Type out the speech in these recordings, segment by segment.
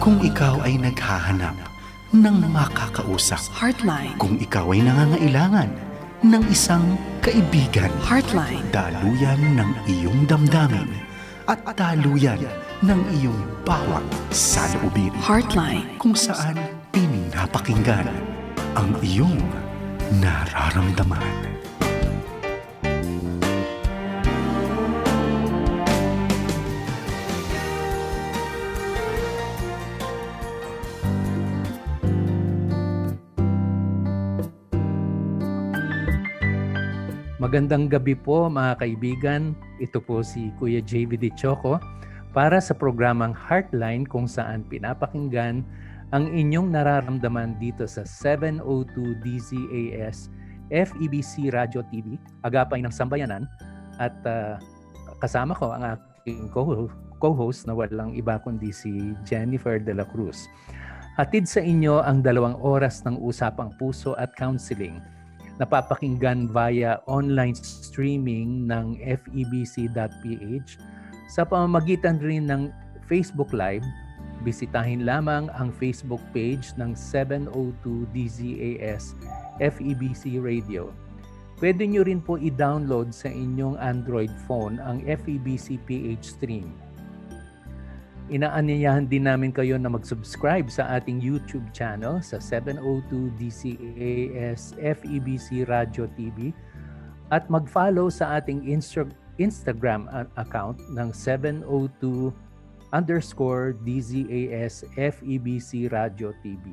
Kung ikaw ay naghahanap ng makakausap. Heartline. Kung ikaw ay nangangailangan ng isang kaibigan. Heartline. Daluyan ng iyong damdamin at daluyan ng iyong bawat saloobin. Heartline. Kung saan pinapakinggan ang iyong nararamdaman. Magandang gabi po mga kaibigan. Ito po si Kuya JV De Choco para sa programang Heartline kung saan pinapakinggan ang inyong nararamdaman dito sa 702 DZAS FEBC Radio TV, Agapay ng Sambayanan. At kasama ko ang aking co-host na walang iba kundi si Jennifer De La Cruz. Hatid sa inyo ang 2 oras ng usapang puso at counseling. Napapakinggan via online streaming ng febc.ph sa pamamagitan rin ng Facebook Live. Bisitahin lamang ang Facebook page ng 702 DZAS FEBC Radio. Pwede nyo rin po i-download sa inyong Android phone ang FEBC PH Stream. Inaanyayahan din namin kayo na mag-subscribe sa ating YouTube channel sa 702 DZAS FEBC Radio TV at mag-follow sa ating Instagram account ng 702_DZAS FEBC Radio TV.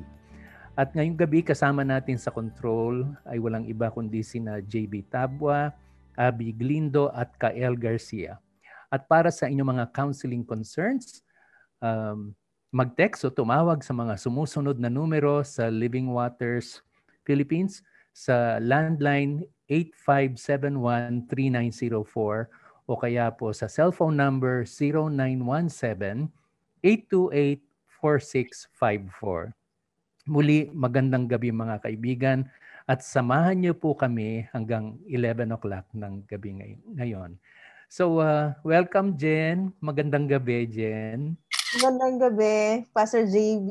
At ngayong gabi kasama natin sa control ay walang iba kundi sina JB Tabwa, Abby Glindo at Kael Garcia. At para sa inyong mga counseling concerns, mag-text o tumawag sa mga sumusunod na numero sa Living Waters Philippines sa landline 8571-3904 o kaya po sa cellphone number 0917-828-4654. Muli, magandang gabi mga kaibigan at samahan niyo po kami hanggang 11 o'clock ng gabi ngayon. So, welcome Jen. Magandang gabi, Jen. Magandang gabi, Pastor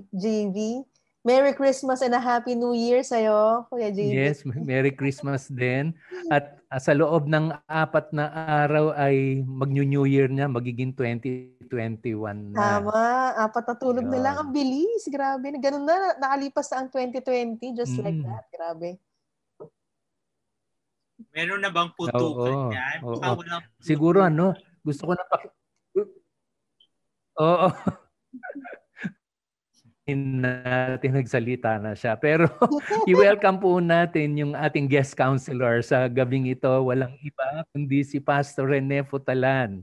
JV. Merry Christmas and a Happy New Year sa'yo, Kuya JV. Yes, Merry Christmas din. At sa loob ng 4 na araw ay mag-New Year na, magiging 2021 na. Tama, 4 na tulog na lang. Ang bilis, grabe. Ganun na, nakalipas na ang 2020, just like that. Grabe. Meron na bang putukan yan? Siguro gusto ko na Oo. Natin nagsalita na siya. Pero i-welcome po natin yung ating guest counselor sa gabing ito. Walang iba kundi si Pastor Rene Futalan.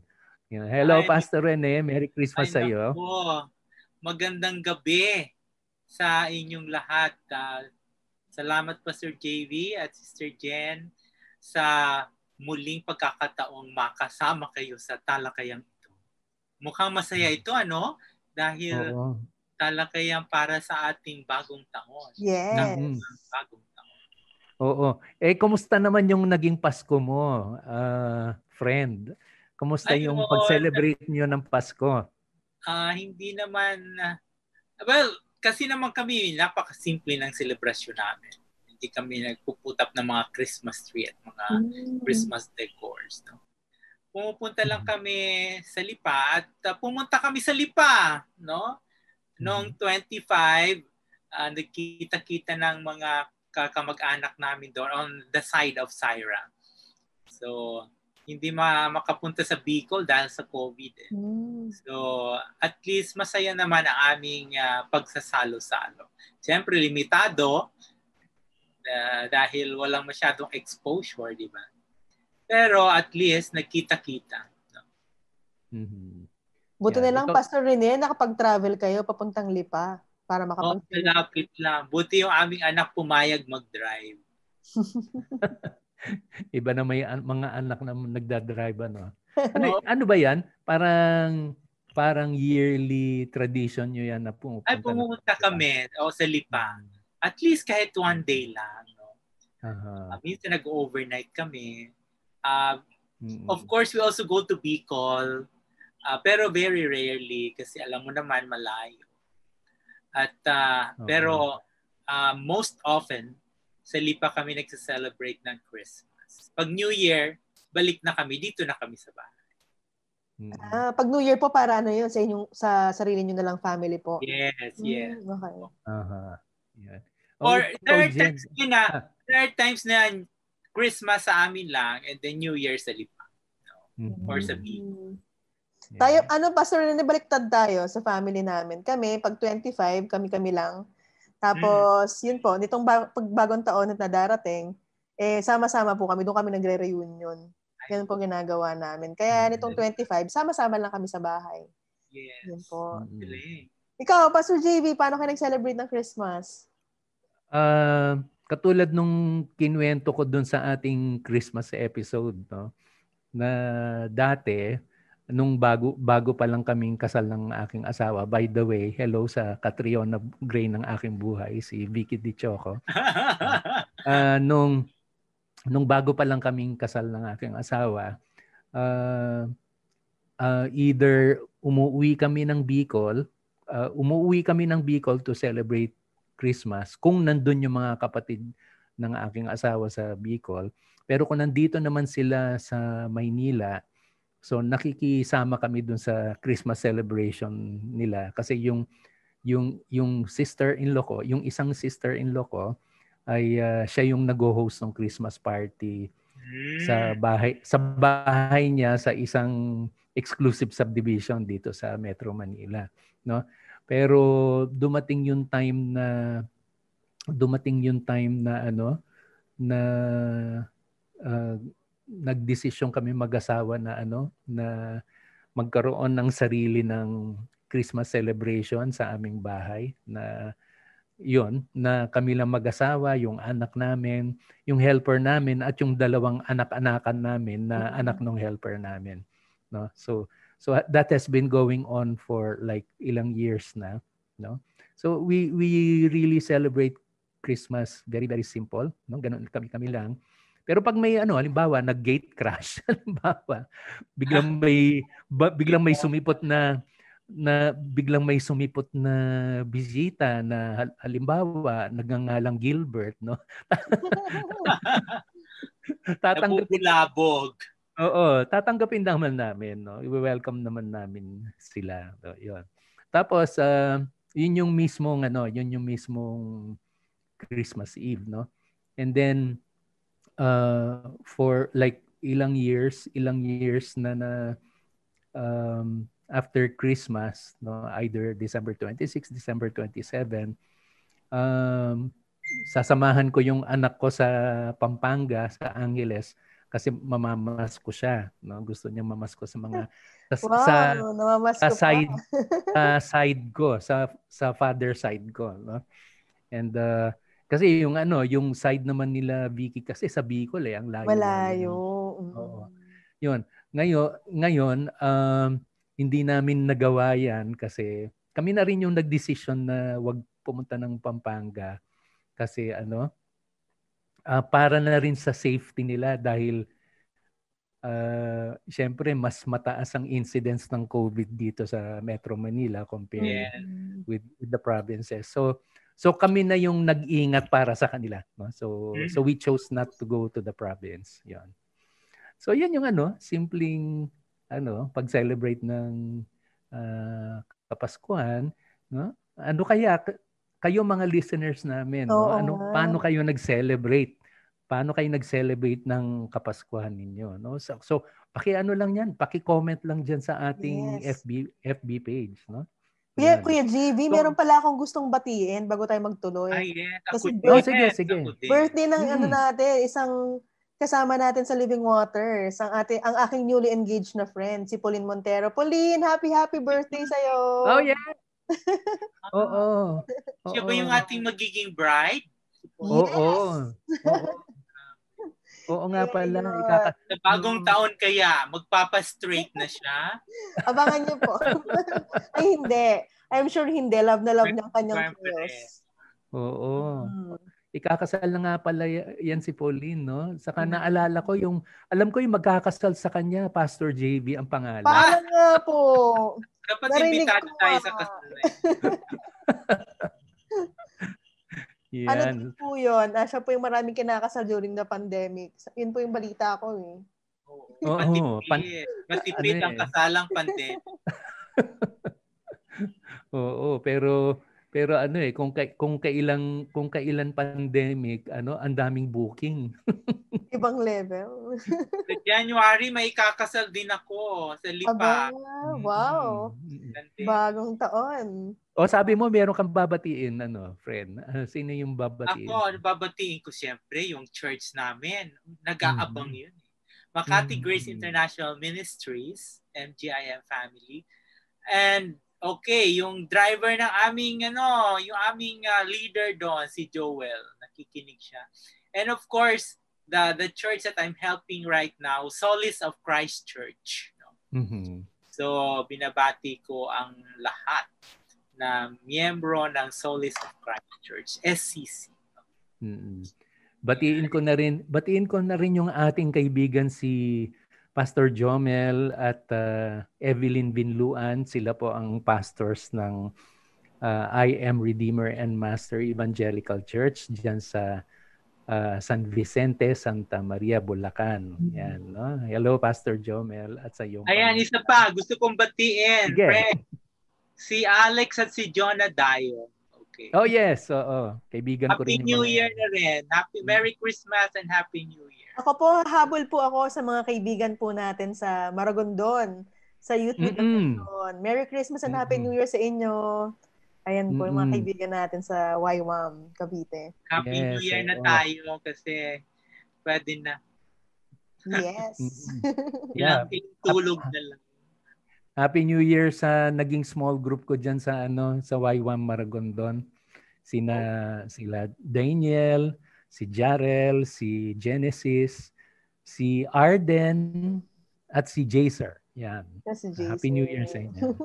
Hello, Pastor Rene. Merry Christmas sa iyo. Magandang gabi sa inyong lahat. Salamat Pastor JV at Sister Jen sa muling pagkakataong makasama kayo sa talakayang ito. Mukhang masaya ito, Dahil talakayan para sa ating bagong taon. Yes. Bagong taon. Oo. Kumusta naman yung naging Pasko mo, friend? Kumusta yung pag-celebrate niyo ng Pasko? Hindi naman, kasi naman kami, napakasimple ng selebrasyon namin. Hindi kami nagpuputap ng mga Christmas tree at mga Christmas decors, Pumupunta lang kami sa Lipa at pumunta kami sa Lipa, Noong 25, nagkita-kita ng mga kamag-anak namin doon on the side of Syra. So, hindi makapunta sa Bicol dahil sa COVID. So, at least masaya naman ang aming pagsasalo-salo. Siyempre, limitado dahil walang masyadong exposure, di ba? Pero at least nagkita-kita. Buti na lang, Pastor Rene, nakapag-travel kayo papuntang Lipa para malapit lang. Buti yung aming anak pumayag mag-drive. Iba na may mga anak na nagdadrive, Ano ba yan? Parang yearly tradition nyo yan na pumunta. Ay, pumunta kami sa Lipa. At least kahit one day lang. Minsan nag-overnight kami. Of course, we also go to Bicol, pero very rarely kasi alam mo naman malayo. At pero most often sa Lipa kami nagse-celebrate ng Christmas. Pag New Year, balik na kami, dito na kami sa bahay. Pag New Year po, para ano yun? Sa sarili nyo na lang family po? Yes, yes. Okay. Yeah. Or there are times na Christmas sa amin lang and then New Year sa Lipa. Or sa Bicol. Tayo, Pastor Rene, baliktad tayo sa family namin. Kami, pag 25, kami lang. Tapos, yun po, nitong pagbagong taon na darating, sama-sama po kami. Doon kami nagre-reunion. Yan po ginagawa namin. Kaya nitong 25, sama-sama lang kami sa bahay. Yes. Yan po. Ikaw, Pastor JV, paano kayo nag-celebrate ng Christmas? Katulad nung kinuwento ko dun sa ating Christmas episode, no? Na dati, nung bago pa lang kaming kasal ng aking asawa, by the way, hello sa Catriona Gray ng aking buhay, si Vicky Di Choco. Nung bago pa lang kaming kasal ng aking asawa, either umuwi kami ng Bicol to celebrate Christmas kung nandun yung mga kapatid ng aking asawa sa Bicol. Pero kung nandito naman sila sa Maynila, so nakikisama kami dun sa Christmas celebration nila kasi yung sister-in-law ko, yung isang sister-in-law ko ay siya yung nag-host ng Christmas party sa bahay niya sa isang exclusive subdivision dito sa Metro Manila, no? Pero dumating yung time na nagdesisyon kami mag-asawa na magkaroon ng sarili ng Christmas celebration sa aming bahay na kami lang mag-asawa, yung anak namin, yung helper namin at yung dalawang anak-anakan namin na anak ng helper namin, no? So that has been going on for like ilang years na, no? So we really celebrate Christmas very, very simple, no? Ganun kami lang. Pero pag may halimbawa nag-gate crash, halimbawa biglang may sumipot na bisita na halimbawa nagngangalang Gilbert, no? Nabubulabog. Oo, tatanggapin naman namin, no? I-welcome naman namin sila. So, 'yun. Tapos yun yung mismong Christmas Eve, no? And then for like ilang years na after Christmas, no, either December 26, December 27, sasamahan ko yung anak ko sa Pampanga, sa Angeles, kasi mamamas ko siya, no? Gusto niya mamasko sa mga side ko, sa father side ko, no? And kasi yung side naman nila Vicky kasi sa Bicol ang layo. Malayo. Oo. 'Yun. Ngayon hindi namin nagawa yan kasi kami na rin yung nagdesisyon na wag pumunta ng Pampanga kasi para na rin sa safety nila dahil syempre mas mataas ang incidence ng COVID dito sa Metro Manila compared with the provinces. So kami na yung nag-ingat para sa kanila, no? So we chose not to go to the province. Yan. So yan yung simpleng pag-celebrate ng Kapaskuhan, no? Ano kaya kayo mga listeners namin, no? Paano kayo nag-celebrate? Paano kayo nag-celebrate ng Kapaskuhan ninyo, no? So lang yan, paki-comment lang diyan sa ating FB page, no? Kuya JV, meron pala akong gustong batiin bago tayo magtuloy. Kasi sige. Birthday ng natin, isang kasama natin sa Living Waters, ang aking newly engaged na friend, si Pauline Montero. Pauline, happy birthday sa'yo! Oh, yeah! Oo. Siya ba yung ating magiging bride? Oo. Oo nga pala. Sa bagong taon kaya, magpapa-straight na siya? Abangan niyo po. Ay, hindi. I'm sure hindi. Love na love ng kanyang Diyos. Oo. Ikakasal na nga pala yan si Pauline, no? Saka naalala ko alam ko yung magkakasal sa kanya, Pastor JV ang pangalan. Paano nga po? Dapat imbitado tayo sa kasal. Ano Yan. din po yun? Siya po yung maraming kinakasal during the pandemic. Yun po yung balita ko eh. Oo. Matipid ang kasalang pandemic. Oo, pero ano eh kung kailan pandemic, ang daming booking. Ibang level. Sa January, may kakasal din ako sa Aba, Lipa. wow. Bagong taon. O sabi mo meron kang babatiin, friend. Sino yung babatiin? Ako, babatiin ko siyempre yung church namin. Nag-aabang yun. Makati Grace International Ministries, MGIM family. And okay, yung driver ng aming yung aming leader doon, si Joel, nakikinig siya. And of course, the church that I'm helping right now, Solace of Christ Church. So, binabati ko ang lahat na miyembro ng Solace of Christ Church, SCC. Batiin ko na rin yung ating kaibigan si Pastor Jomel at Evelyn Binluan. Sila po ang pastors ng I Am Redeemer and Master Evangelical Church diyan sa San Vicente, Santa Maria, Bulacan. Yan, no? Hello, Pastor Jomel at sa iyong Ayan, isa pa. Gusto kong batiin, friend. Si Alex at si Jonah Dayo. Okay. Oh, yes. Oo. Kaibigan ko rin. Happy New Year na rin. Merry Christmas and Happy New Year. Ako po, habol po ako sa mga kaibigan po natin sa Maragondon, sa Youth with Maragondon. Merry Christmas and Happy New Year sa inyo. Ayan po, yung mga kaibigan natin sa YWAM, Cavite. Happy New Year na tayo kasi pwede na. Yes. Ilang tulog na lang. Happy New Year sa naging small group ko diyan sa YWAM Maragondon. Sila Daniel, si Jarel, si Genesis, si Arden at si Jaser. Yan. Happy New Year sa inyo.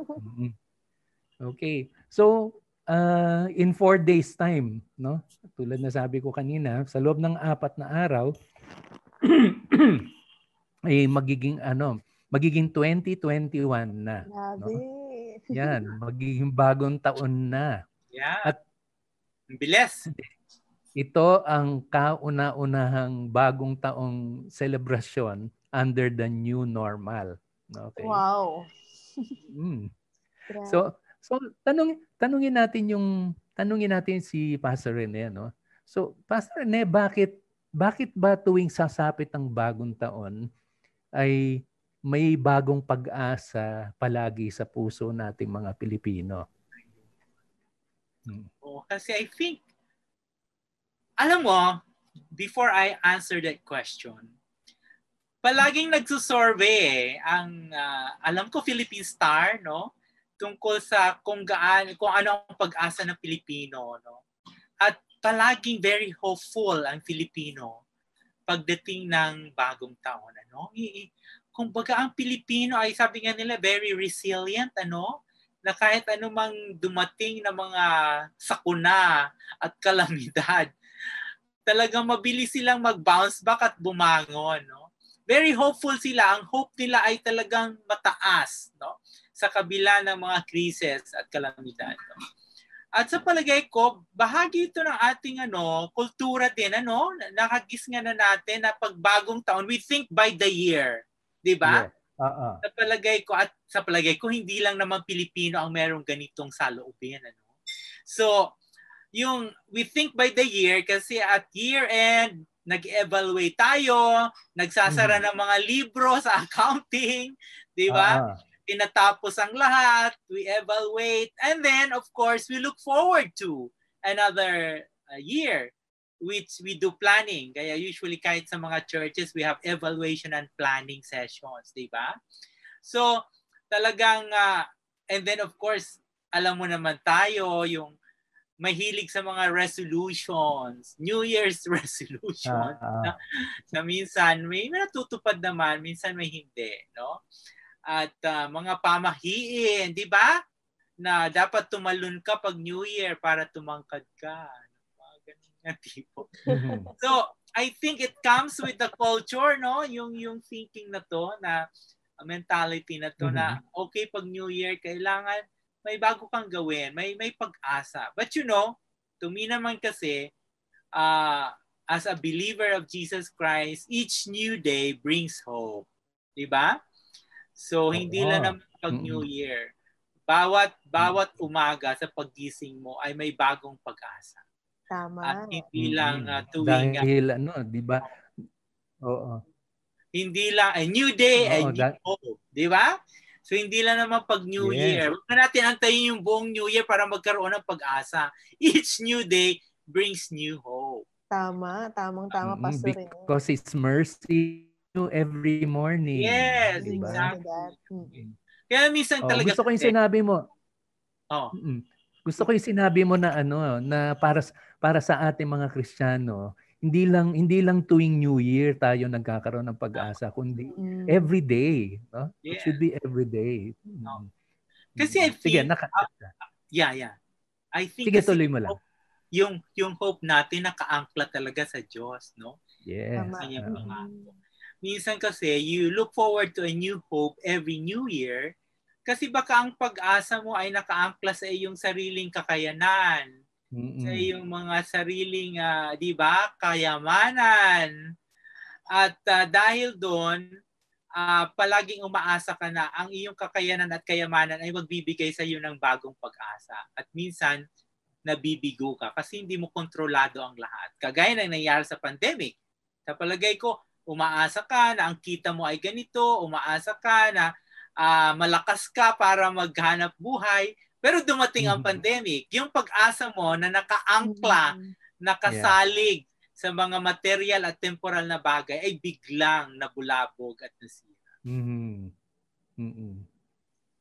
Okay. So, in 4 days time, no? Tulad na sabi ko kanina, sa loob ng 4 na araw ay magiging 2021 na. No? Yan, magiging bagong taon na. Yeah. At bilis. Ito ang kauna-unahang bagong taong celebration under the new normal. Okay. Wow. So tanungin natin si Pastor Rene, no? So Pastor Rene, bakit ba tuwing sasapit ang bagong taon ay may bagong pag-asa palagi sa puso nating mga Pilipino? Kasi I think, alam mo, before I answer that question, palaging nagsusurvey alam ko Philippine Star, no? Tungkol sa kung ano ang pag-asa ng Pilipino, no? At palaging very hopeful ang Filipino pagdating ng bagong taon, ano? Kumbaga ang Pilipino ay, sabi nga nila, very resilient, ano? Na kahit anumang dumating na mga sakuna at kalamidad, talagang mabilis silang mag-bounce back at bumangon, no? Very hopeful sila. Ang hope nila ay talagang mataas, no? Sa kabila ng mga krisis at kalamidad. No? At sa palagay ko, bahagi ito ng ating kultura din, nakagis nga na natin na pag bagong taon, we think by the year, 'di ba? Yeah. Sa palagay ko hindi lang naman Pilipino ang merong ganitong saloobin, So, we think by the year kasi at year end nag-evaluate tayo, nagsasara ng mga libro sa accounting, 'di ba? Tinatapos ang lahat, we evaluate, and then of course we look forward to another year which we do planning. Kaya usually kahit sa mga churches we have evaluation and planning sessions, di ba? So talagang and then of course alam mo naman tayo yung mahilig sa mga resolutions, New Year's resolution na minsan may natutupad naman, minsan may hindi, no? At mga pamahiin, di ba? Na dapat tumalon ka pag New Year para tumangkad ka. Mga ganun na tipo. So, I think it comes with the culture, no? Yung thinking na to, na mentality na to, na okay, pag New Year, kailangan may bago kang gawin, may pag-asa. But to me naman kasi, as a believer of Jesus Christ, each new day brings hope. Diba? So, hindi lang naman pag New Year. Bawat umaga sa paggising mo ay may bagong pag-asa. Tama. At hindi lang tuwing... Dahil di ba? Oo. Hindi lang, a new day, a new hope. Diba? So, hindi lang naman pag New Year. Huwag na natin antayin yung buong New Year para magkaroon ng pag-asa. Each new day brings new hope. Tama. Tamang-tama, Pastor Rene. Because it's mercy every morning. Yes, diba? Exactly. Kaya minsan talaga... Gusto ko yung sinabi mo. Gusto ko yung sinabi mo na na para sa ating mga Kristiyano, hindi lang tuwing New Year tayo nagkakaroon ng pag-asa, kundi every day. No? It should be every day. Kasi I feel... Sige, I think sige, tuloy mo lang. Yung hope natin nakaangkla talaga sa Diyos, no? Yes. Minsan kasi, you look forward to a new hope every New Year kasi baka ang pag-asa mo ay nakaangkla sa iyong sariling kakayanan, sa iyong mga sariling, di ba, kayamanan. At dahil doon, palaging umaasa ka na ang iyong kakayanan at kayamanan ay magbibigay sa iyo ng bagong pag-asa. At minsan, nabibigo ka kasi hindi mo kontrolado ang lahat. Kagaya ng nangyari sa pandemic. Sa palagay ko, umaasa ka na ang kita mo ay ganito, umaasa ka na malakas ka para maghanap buhay, pero dumating ang pandemic. Yung pag-asa mo na nakaangkla, nakasalig sa mga material at temporal na bagay ay biglang nabulabog at nasira.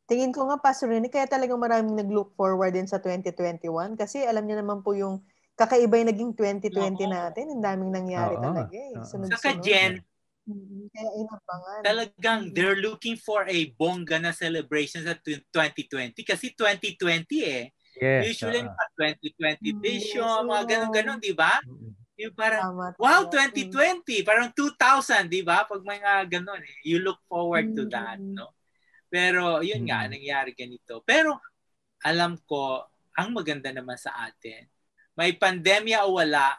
Tingin ko nga, Pastor Rene, kaya talagang maraming nag-look forward din sa 2021 kasi alam niyo naman po yung kakaiba yung naging 2020 natin. Ang daming nangyari talaga eh. Sunod-sunod. Saka Jen, kaya inabangan. Talagang they're looking for a bongga na celebration sa 2020 kasi 2020 eh. Yes, usually 2020 vision, mga ganun-ganun, di ba? Yung parang, wow, 2020, parang 2000, di ba? Pag mga ganun eh. You look forward to that, no? Pero yun nga, nangyari ganito. Pero alam ko, ang maganda naman sa atin, may pandemya o wala,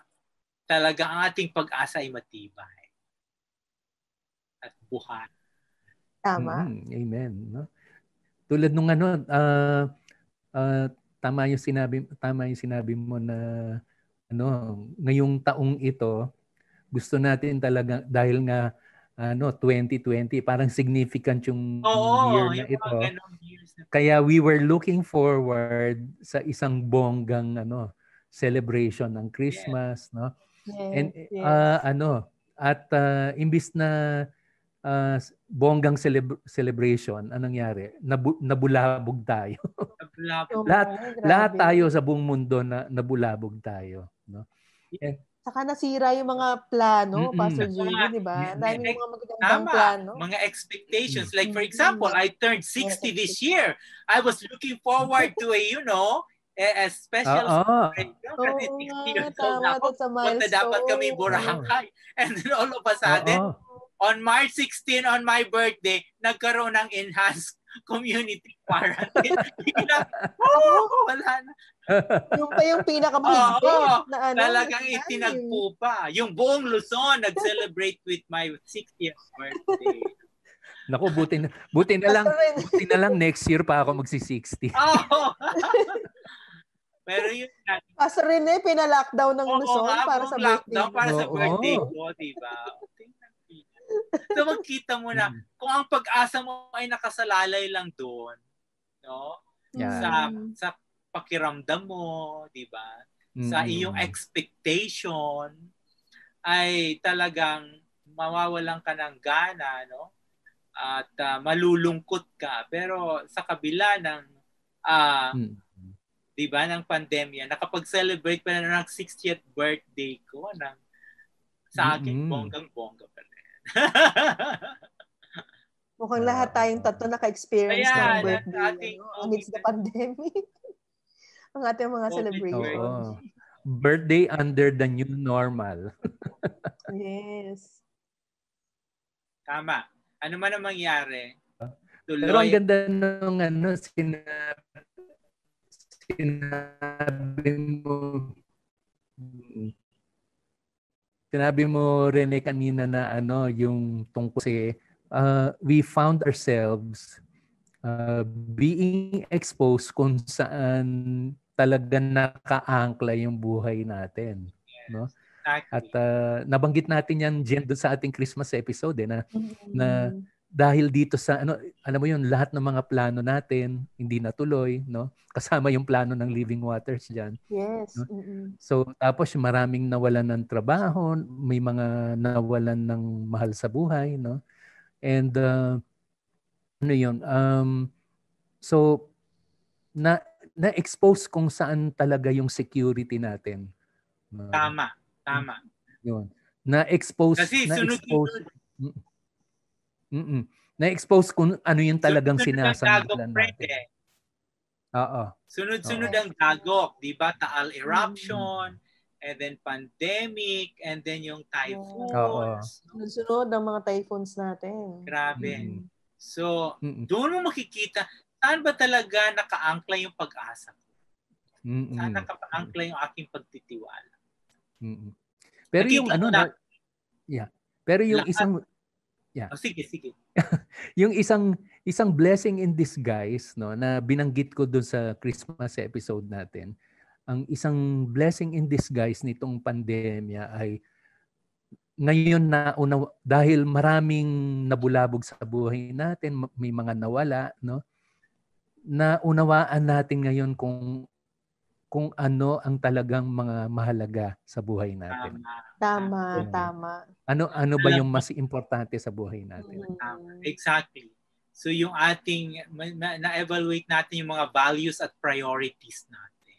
talaga ang ating pag-asa ay matibay. At buhay. Tama. Amen. No? Tulad nung tama yung sinabi mo na ngayong taong ito, gusto natin talaga dahil nga 2020 parang significant yung year na ito. Kaya we were looking forward sa isang bonggang celebration ng Christmas, no? Yes, And imbis na bonggang celebration, anong nangyari? Nabulabog tayo. lahat tayo sa buong mundo na nabulabog tayo, no? Saka nasira yung mga plano, Pastor Jimmy, di ba? Dami yung mga magagandang plano. Mga expectations. Like for example, I turned 60 this year. I was looking forward to a special celebration kasi 60 years old na ako. Punta dapat kami Boracay. And then all of a sudden, on March 16, on my birthday, nagkaroon ng enhanced community quarantine. Wala na. Yung pa yung pinakamahigpit na talagang itinagpo pa. Yung buong Luzon nag-celebrate with my 60th birthday. Naku, buti na lang next year pa ako magsi-60. Pero yun na. Pastor Rene, pinalockdown ng Luzon para sa birthday. Para sa birthday ko, diba? So magkita mo na kung ang pag-asa mo ay nakasalalay lang doon, no? Sa pakiramdam mo, 'di ba? Sa iyong expectation ay talagang mawawalan ka ng gana, no? At malulungkot ka. Pero sa kabila ng 'di ba, ng pandemya, nakapag-celebrate pa na ng 60th birthday ko sa akin bonggang-bongga pa rin. Mukhang lahat tayong tatlo naka-experience ng birthday amidst the pandemic. Ang ating mga celebrations. Birthday under the new normal. Yes. Tama. Ano man ang mangyari, tuloy. Pero ang ganda nung sinabi mo. Sinabi mo, Rene, kanina na yung tungkol we found ourselves being exposed kung saan talaga naka-angkla yung buhay natin. No? At nabanggit natin yan doon sa ating Christmas episode na dahil dito sa alam mo yun, lahat ng mga plano natin hindi natuloy, no? Kasama yung plano ng Living Waters diyan. Yes. No? So tapos maraming nawalan ng trabaho, may mga nawalan ng mahal sa buhay, no? And so na-expose kung saan talaga yung security natin. Tama. Yun. Na-expose kung ano yung talagang sinasambalan natin. Oo. Sunod-sunod ang dagok, 'di ba? Taal eruption, and then pandemic, and then yung typhoons. Sunod-sunod ang mga typhoons natin. Grabe. So, doon mo makikita saan ba talaga nakaangkla yung pag-asa ko? Saan nakaangkla yung aking pagtitiwala? Pero yung Pero yung isang sige. Yung isang blessing in disguise, no, na binanggit ko doon sa Christmas episode natin. Ang isang blessing in disguise nitong pandemya ay ngayon dahil maraming nabulabog sa buhay natin, may mga nawala, no? Naunawaan natin ngayon kung ano ang talagang mga mahalaga sa buhay natin. Tama. Ano ba yung mas importante sa buhay natin? Exactly. So yung ating na-evaluate natin yung mga values at priorities natin.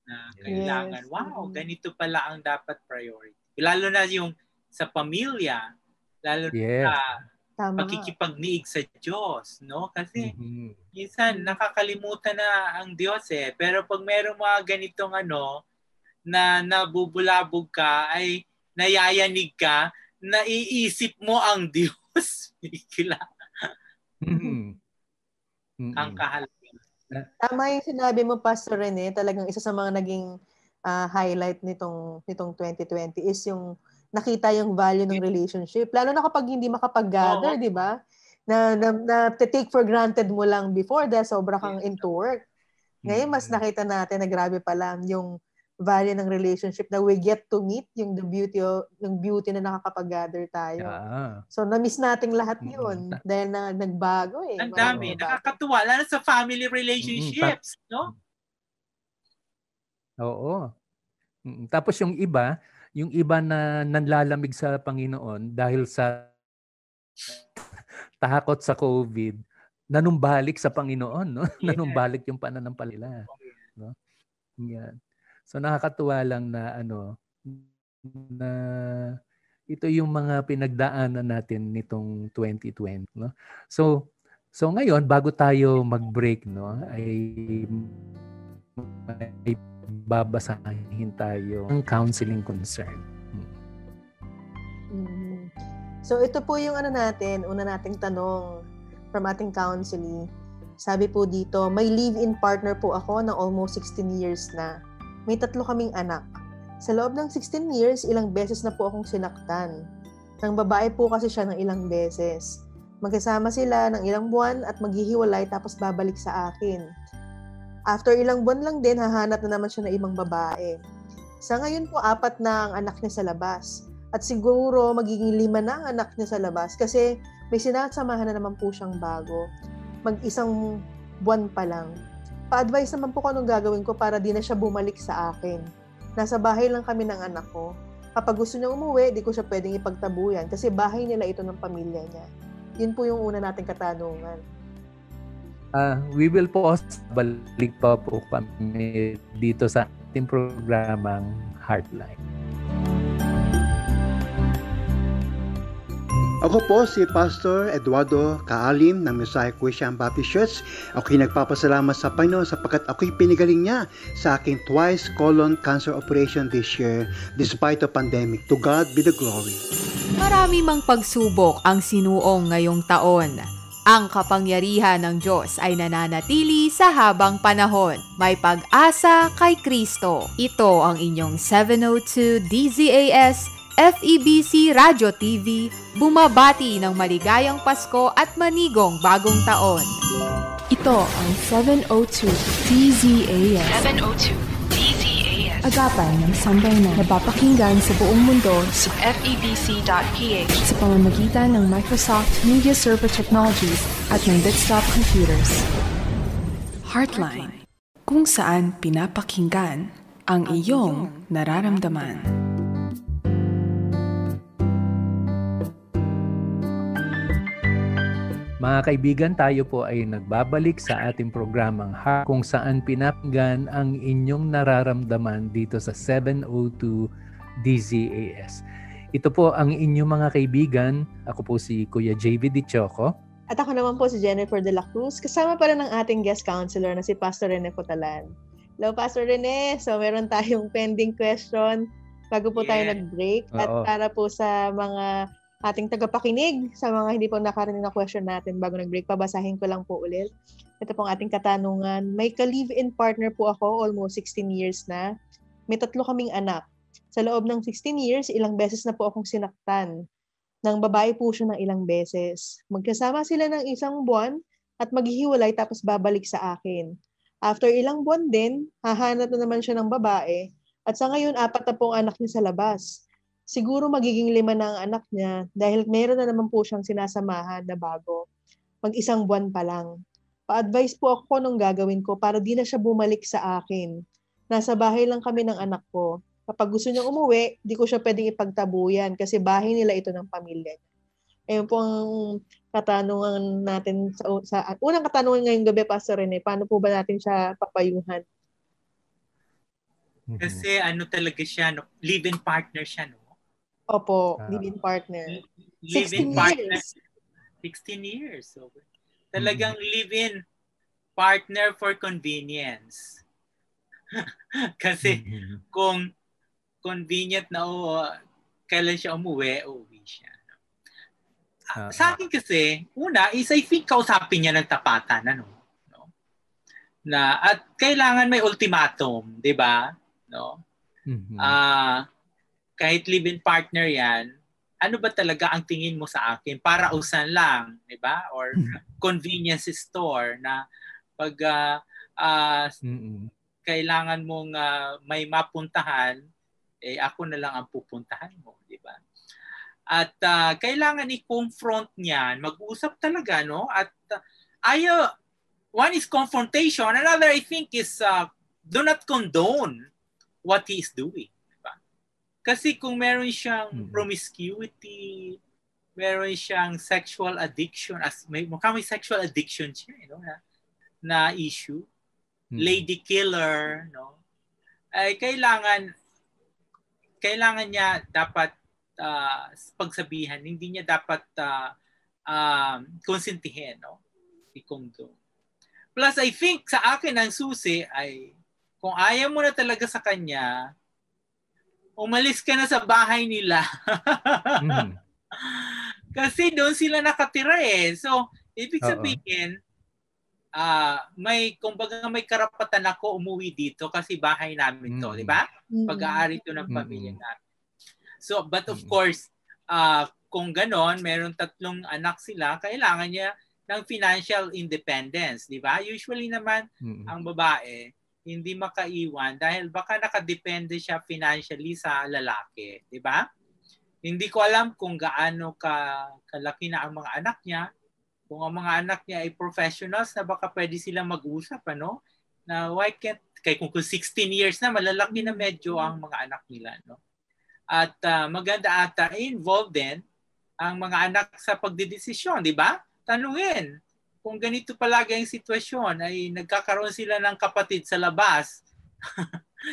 Na kailangan, ganito pala ang dapat priority. Lalo na yung sa pamilya, lalo na pakikipagniig sa Diyos, no? Kasi minsan nakakalimutan na ang Diyos Pero pag merong mga ganitong na nabubulabog ka, ay nayayanig ka, naiisip mo ang Diyos. Ang kahalaga. Tama yung sinabi mo, Pastor Rene. Talagang isa sa mga naging highlight nitong 2020 is yung nakita yung value ng relationship. Lalo na kapag hindi makapag-gather, di ba? Na take for granted mo lang before dahil sobra kang into work. Ngayon, mas nakita natin na grabe pala yung value ng relationship na we get to meet yung beauty na nakakapag-gather tayo. So, na-miss nating lahat yun dahil nagbago Ang dami. Nakakatuwa. Lalo sa family relationships, no? Oo. Tapos yung iba na nanlalamig sa Panginoon dahil sa takot sa COVID, nanumbalik sa Panginoon, no? Nanumbalik yung pananampalataya, no? Yan. So nakakatuwa lang na na ito yung mga pinagdaanan natin nitong 2020, no? So ngayon bago tayo mag-break, no, ay babasahin tayo ng counseling concern. So ito po yung una nating tanong from ating counseling. Sabi po dito, may live-in partner po ako ng almost 16 years na. May 3 kaming anak. Sa loob ng 16 years, ilang beses na po akong sinaktan. Nang babae po kasi siya ng ilang beses. Magkasama sila ng ilang buwan at maghihiwalay tapos babalik sa akin. After ilang buwan lang din, hahanap na naman siya ng ibang babae. Sa ngayon po, 4 na ang anak niya sa labas. At siguro, magiging 5 na ang anak niya sa labas kasi may sinasamahan na naman po siyang bago. Mag-1 buwan pa lang. Pa-advise naman po kung anong gagawin ko para di na siya bumalik sa akin. Nasa bahay lang kami ng anak ko. Kapag gusto niya umuwi, di ko siya pwedeng ipagtabuyan kasi bahay nila ito ng pamilya niya. Yun po yung una nating katanungan. We will pause. Balik pa po kami dito sa ating programang Heartline. Ako po si Pastor Eduardo Kaalim ng Messiah Christian Baptist Church. Ako'y nagpapasalamat sa Panginoon sapagkat ako'y pinigaling niya sa aking twice colon cancer operation this year despite the pandemic. To God be the glory. Marami mang pagsubok ang sinuong ngayong taon. Ang kapangyarihan ng Diyos ay nananatili sa habang panahon. May pag-asa kay Kristo. Ito ang inyong 702 DZAS FEBC Radio TV, bumabati ng maligayang Pasko at manigong bagong taon. Ito ang 702 DZAS. 702 DZAS. Agapan ng sambayanan na napapakinggan sa buong mundo sa FEBC.ph sa pamamagitan ng Microsoft Media Server Technologies at ng desktop computers. Heartline, kung saan pinapakinggan ang iyong nararamdaman. Mga kaibigan, tayo po ay nagbabalik sa ating programang Heart, kung saan pinapakinggan ang inyong nararamdaman dito sa 702 DZAS. Ito po ang inyong mga kaibigan. Ako po si Kuya JV Dichoco. At ako naman po si Jennifer de la Cruz. Kasama pa rin ng ating guest counselor na si Pastor Rene Futalan. Hello, Pastor Rene. So, meron tayong pending question bago po tayo nag-break. At para po sa mga ating tagapakinig, sa mga hindi po nakarinig na question natin bago nag-break, pabasahin ko lang po ulit. Ito pong ating katanungan. May ka-live-in partner po ako, almost 16 years na. May 3 kaming anak. Sa loob ng 16 years, ilang beses na po akong sinaktan. Nang babae po siya ng ilang beses. Magkasama sila ng 1 buwan at maghihiwalay tapos babalik sa akin. After ilang buwan din, hahanap na naman siya ng babae at sa ngayon 4 na pong anak niya sa labas. Siguro magiging 5 na ang anak niya dahil meron na naman po siyang sinasamahan na bago. Mag-1 buwan pa lang. Pa-advise po ako nung gagawin ko para di na siya bumalik sa akin. Nasa bahay lang kami ng anak ko. Kapag gusto niyang umuwi, di ko siya pwedeng ipagtabuyan kasi bahay nila ito ng pamilya niya. Ayun po ang katanungan natin sa unang katanungan ngayong gabi, Pastor Rene. Paano po ba natin siya papayuhan? Kasi ano talaga siya, no? Live-in partner siya, no? Opo, live-in partner. Live-in partner. 16 years. So, talagang live-in partner for convenience. Kasi kung convenient na kailan siya umuwi siya. Sa akin kasi, una is I think kausapin niya ng tapatan, ano? No? Na, at kailangan may ultimatum, di ba? No? Kahit live-in partner yan, ano ba talaga ang tingin mo sa akin? Para usan lang, di ba? Or convenience store na pag kailangan mong may mapuntahan, ako na lang ang pupuntahan mo, di ba? At kailangan i-confront niyan, mag-usap talaga, no? At one is confrontation, another I think is do not condone what he is doing. Kasi kung meron siyang promiscuity, meron siyang sexual addiction, mukhang may sexual addiction siya, na issue, lady killer, no? Ay kailangan niya dapat pagsabihan, hindi niya dapat konsentihin, no? I-condone. Plus, I think sa akin ang susi ay kung ayaw mo na talaga sa kanya, umalis ka na sa bahay nila. Kasi doon sila nakatira eh. So, ibig sabihin, kumbaga may karapatan ako umuwi dito kasi bahay namin to, di ba? Pag-aari to ng pamilya namin. So, but of course, kung ganon, meron 3 anak sila, kailangan niya ng financial independence, di ba? Usually naman, ang babae, hindi makaiwan dahil baka nakadepende siya financially sa lalaki, di ba? Hindi ko alam kung gaano kalaki na ang mga anak niya. Kung ang mga anak niya ay professionals na baka pwede silang mag-usap, ano? Na why can't, kung 16 years na, malalaki na medyo ang mga anak nila, no? At maganda ata involved din ang mga anak sa pagdidesisyon, di ba? Tanungin. Kung ganito palagi ang sitwasyon, ay nagkakaroon sila ng kapatid sa labas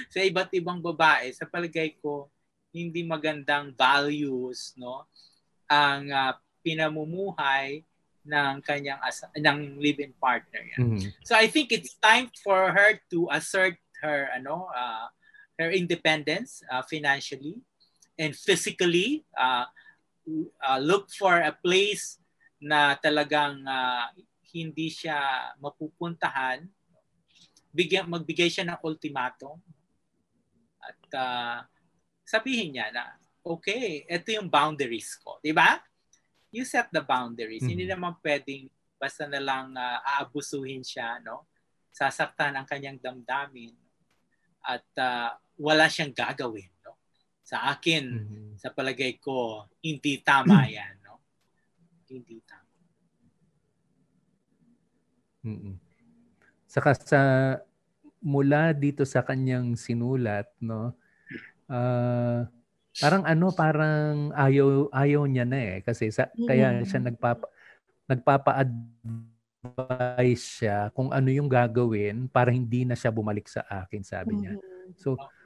sa iba't ibang babae. Sa palagay ko, hindi magandang values, no? Ang pinamumuhay ng kanyang ng live-in partner. So I think it's time for her to assert her her independence financially and physically. Look for a place na talagang hindi siya mapupuntahan, magbigay siya ng ultimatum at sabihin niya na, okay, ito yung boundaries ko. Diba? You set the boundaries. Hindi naman pwedeng basta na lang aabusuhin siya, no? Sasaktan ang kanyang damdamin at wala siyang gagawin. No? Sa akin, sa palagay ko, hindi tama yan. No? Hindi tama. Saka mula dito sa kanyang sinulat, no? Parang ayaw niya na kasi kaya siya nagpapa-advise siya kung ano yung gagawin para hindi na siya bumalik sa akin, sabi niya.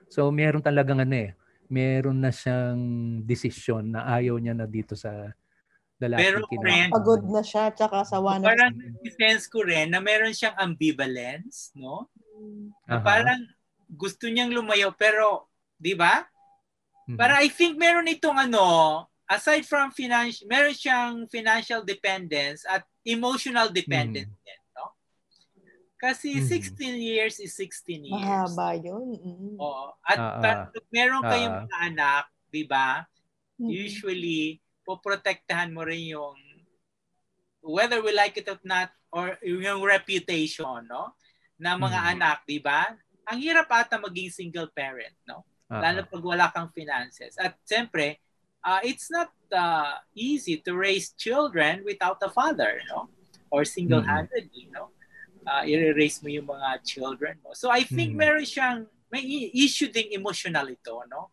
So meron talagang meron na siyang desisyon na ayaw niya na dito sa pero pagod na siya tsaka sawa na. Parang sense ko rin na meron siyang ambivalence, no? Na parang gusto niyang lumayo pero, di ba? Para I think meron itong aside from meron siyang financial dependence at emotional dependence din, no? Kasi 16 years is 16 years. Mahaba yun. Oo. At meron kayong mga anak, di ba? Usually, poprotektahan mo rin yung whether we like it or not or yung reputation, no? Na mga anak, di ba? Ang hirap ata maging single parent, no? Lalo pag wala kang finances. At siyempre, it's not easy to raise children without a father, no? Or single-handedly, no? I-raise mo yung mga children mo. So I think may issue ding emotional ito, no?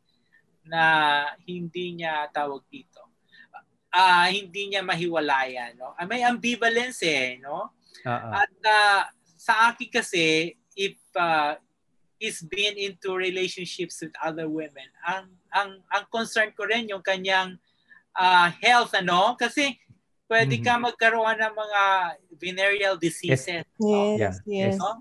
Na hindi niya tawag dito. Hindi niya mahiwalayan, no? May ambivalence no? At sa akin kasi, if he's been into relationships with other women, ang concern ko rin yung kanyang health, kasi pwede ka magkaroon ng mga venereal diseases. Yes. No?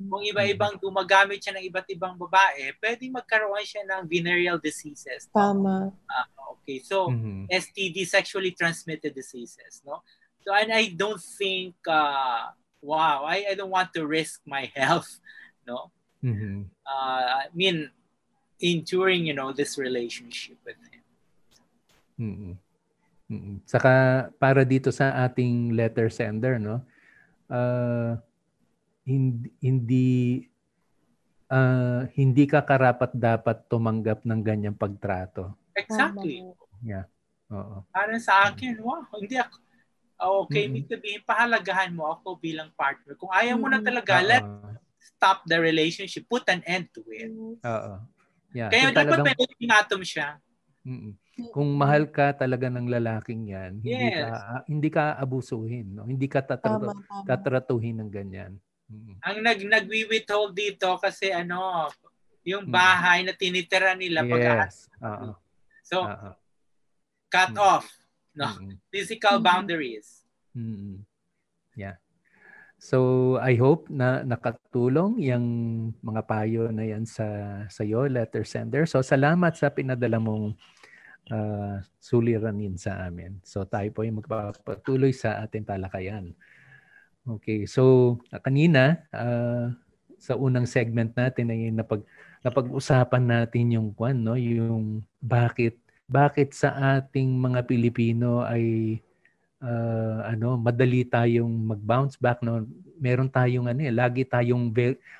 Kung iba-ibang gumagamit siya ng iba't ibang babae, pwede magkaroon siya ng venereal diseases. Tama. Okay, so STD, sexually transmitted diseases, no? So and I don't think I don't want to risk my health, no? I mean, enduring, this relationship with him. Saka para dito sa ating letter sender, no? Hindi ka karapat-dapat tumanggap ng ganyang pagtrato. Exactly. Yeah. Oo. Parang sa akin, hindi ako okay, ibig sabihin, pahalagahan mo ako bilang partner. Kung ayaw mo na talaga, let's stop the relationship, put an end to it. Yeah. Kaya dapat may ultimatum siya. Kung mahal ka talaga ng lalaking yan, hindi ka abusuhin, no? Hindi ka tatratuhin ng ganyan. Ang nagwi-withhold dito kasi yung bahay na tinitira nila So cut off, no? Physical boundaries. Yeah. So I hope na nakatulong yung mga payo na yan sa iyo, letter sender. So salamat sa pinadala mong suliranin sa amin. So tayo po ay magpapatuloy sa ating talakayan. Okay, so kanina sa unang segment natin ay napag-usapan natin yung yung bakit sa ating mga Pilipino ay madali tayong mag-bounce back, no? Meron tayong lagi tayong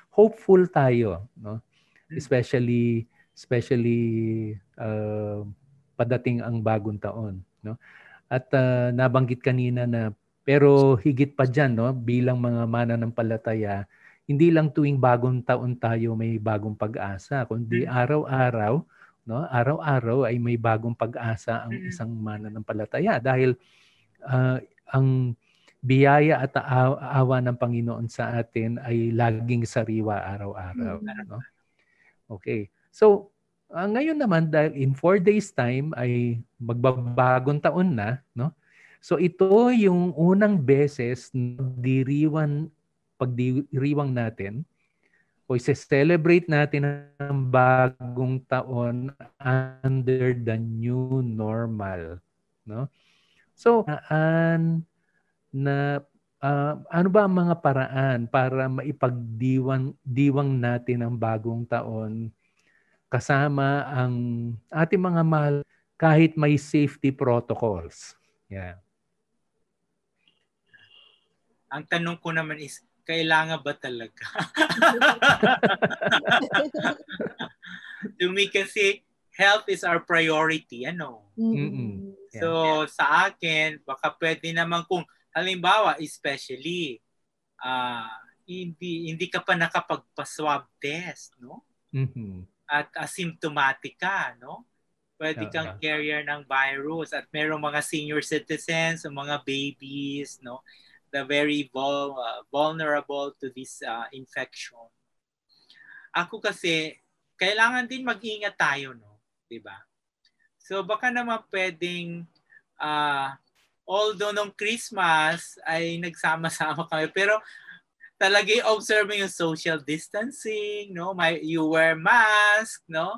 hopeful tayo, no? Especially padating ang bagong taon, no? At nabanggit kanina na pero higit pa diyan, no, bilang mga mananampalataya, hindi lang tuwing bagong taon tayo may bagong pag-asa, kundi araw-araw, no, araw-araw ay may bagong pag-asa ang isang mananampalataya dahil ang biyaya at awa ng Panginoon sa atin ay laging sariwa araw-araw, no? Okay. So ngayon naman, dahil in 4 days time ay magbabagong taon na, no? So ito yung unang beses na pagdiriwang natin o i-celebrate natin ang bagong taon under the new normal, no? So ano ba ang mga paraan para maipagdiwang natin ang bagong taon kasama ang ating mga mahal kahit may safety protocols. Yeah. Ang tanong ko naman is, kailangan ba talaga? To me kasi, health is our priority. Ano? Mm-mm. Yeah. So, sa akin, baka pwede naman kung, halimbawa, especially, hindi ka pa nakapagpa-swab test, no? Mm-hmm. At asymptomatic ka, no? Pwede kang carrier ng virus at merong mga senior citizens o mga babies, no? The very vulnerable to this infection. Ako kasi, kailangan din mag-ingat tayo, no? Diba? So baka naman pwedeng, although nung Christmas ay nagsama-sama kami, pero talagang observing yung social distancing, no? You wear mask, no?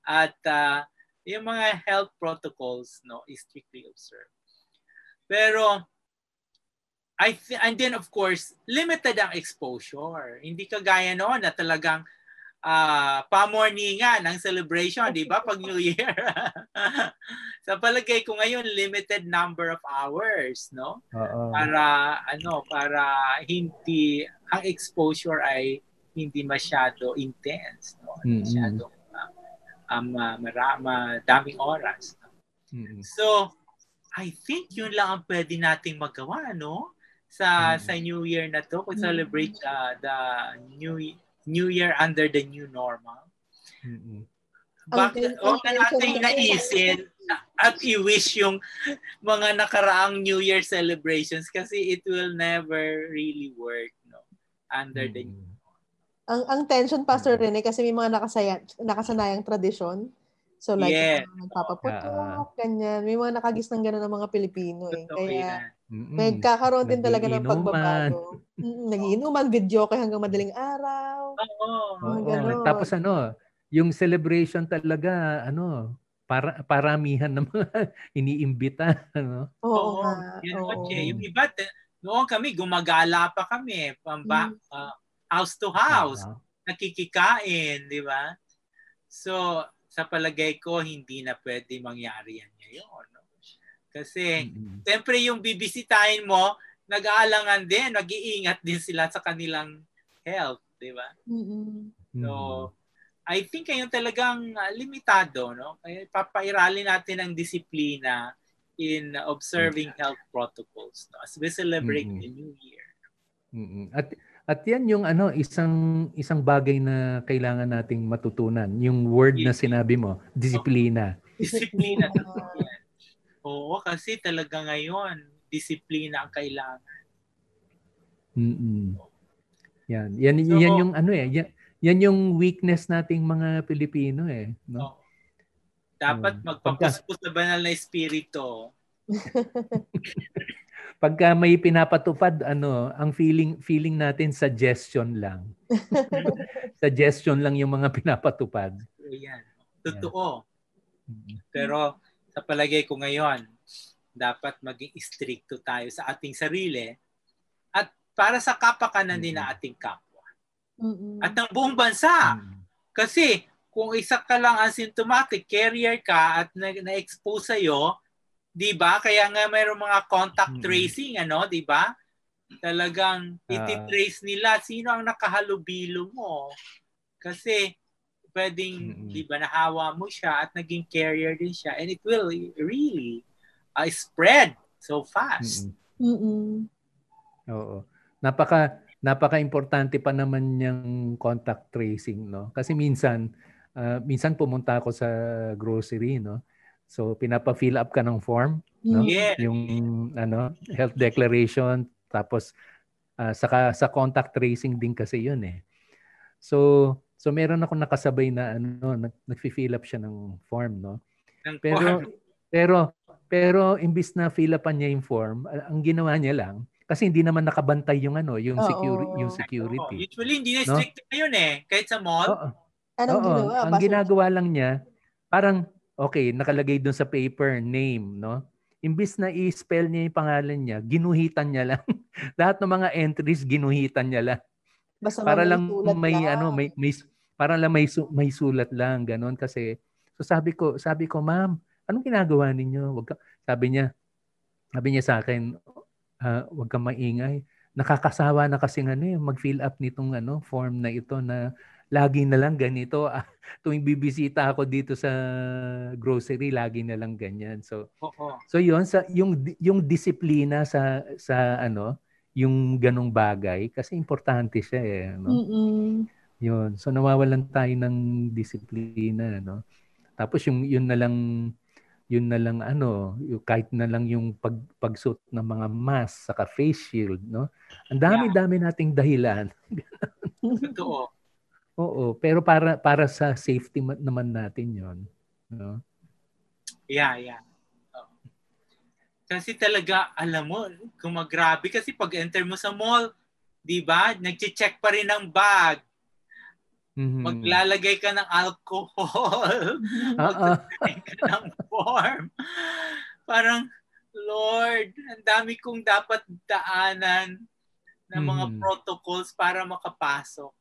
At yung mga health protocols, no, is strictly observed. Pero and then of course, limited ang exposure. Hindi kagaya noon na talagang pamorningan ang celebration, di ba? Pag New Year. Sa palagay ko ngayon, limited number of hours, no? Para hindi ang exposure ay hindi masyado intense, no? Masyado daming oras. No? So, I think yun lang ang pwede nating magawa, no? Sa New Year na to, kung celebrate the New Year under the new normal. Bakit natin naisin at i-wish yung mga nakaraang New Year celebrations kasi it will never really work, no, under the new normal. Ang tension, Pastor Rene, kasi may mga nakasanayang tradisyon. So like, nagpapaputok, ganyan. May mga nakagis ng gano'n ng mga Pilipino. Kaya nagkakaroon din talaga ng pagbabago. Nagiinuman, video kay hanggang madaling araw. Tapos yung celebration talaga, paramihan ng mga iniimbita. Yung iba, noon kami, gumagala pa kami. House to house. Nakikikain, di ba? So, sa palagay ko, hindi na pwede mangyari yan ngayon. No? Kasi, siyempre yung bibisitahin mo, nag-aalangan din, nag-iingat din sila sa kanilang health, di ba? So, I think ngayon talagang limitado, no? Kaya papairali natin ang disiplina in observing health protocols, no? As we celebrate the New Year. At yan yung isang bagay na kailangan nating matutunan. Yung word na sinabi mo, disiplina. Disiplina. Oo, kasi talaga ngayon, disiplina ang kailangan. Yan yung yan yung weakness nating mga Pilipino no? Dapat magpapuspos sa banal na espiritu. Pagka may pinapatupad, ang feeling natin suggestion lang. Suggestion lang yung mga pinapatupad. Yan. Totoo. Pero sa palagay ko ngayon, dapat maging stricto tayo sa ating sarili at para sa kapakanan din ng ating kapwa. At ng buong bansa. Kasi kung isa ka lang asymptomatic, carrier ka at na-expose sa'yo, di ba? Kaya nga mayroong mga contact tracing, di ba? Talagang iti-trace nila sino ang nakahalubilo mo. Kasi pwedeng, di ba, nahawa mo siya at naging carrier din siya. And it will really spread so fast. Oo. Napaka-importante pa naman yung contact tracing, no? Kasi minsan pumunta ako sa grocery, no? So pinapa-fill up ka ng form, no? Yung health declaration, tapos sa contact tracing din kasi 'yun eh. So meron ako nakasabay na nagfi-fill up siya ng form, no? Pero imbis na fill upan niya yung form, ang ginawa niya lang kasi hindi naman nakabantay yung security. Usually hindi na strict ngayon kahit sa mall. Ang ginagawa lang niya, parang okay, nakalagay doon sa paper name, no? imbis na i-spell niya yung pangalan niya, ginuhitan niya lang. Lahat ng mga entries, ginuhitan niya lang. Basta Para may lang sulat may lang. para lang may sulat lang, ganon kasi. So sabi ko, "Ma'am, anong ginagawa ninyo?" Sabi niya sa akin, "Wag kang maingay. Nakakasawa na kasi mag-fill up nitong form na ito na lagi na lang ganito. Tuwing bibisita ako dito sa grocery, lagi na lang ganyan." So yun yung disiplina sa yung ganong bagay kasi importante siya no? Yun. So nawawalan tayo ng disiplina no. Tapos yun na lang yung kahit na lang yung pagsuot ng mga mask saka face shield no. Ang dami nating dahilan. Totoo. Oo, pero para sa safety naman natin 'yon, no? Yeah. Kasi talaga, alam mo, kumagrabe kasi pag enter mo sa mall, 'di ba? Nagche-check pa rin ng bag. Maglalagay ka ng alcohol. Maglalagay ka ng form. Parang, Lord, ang dami kong dapat daanan ng mga protocols para makapasok.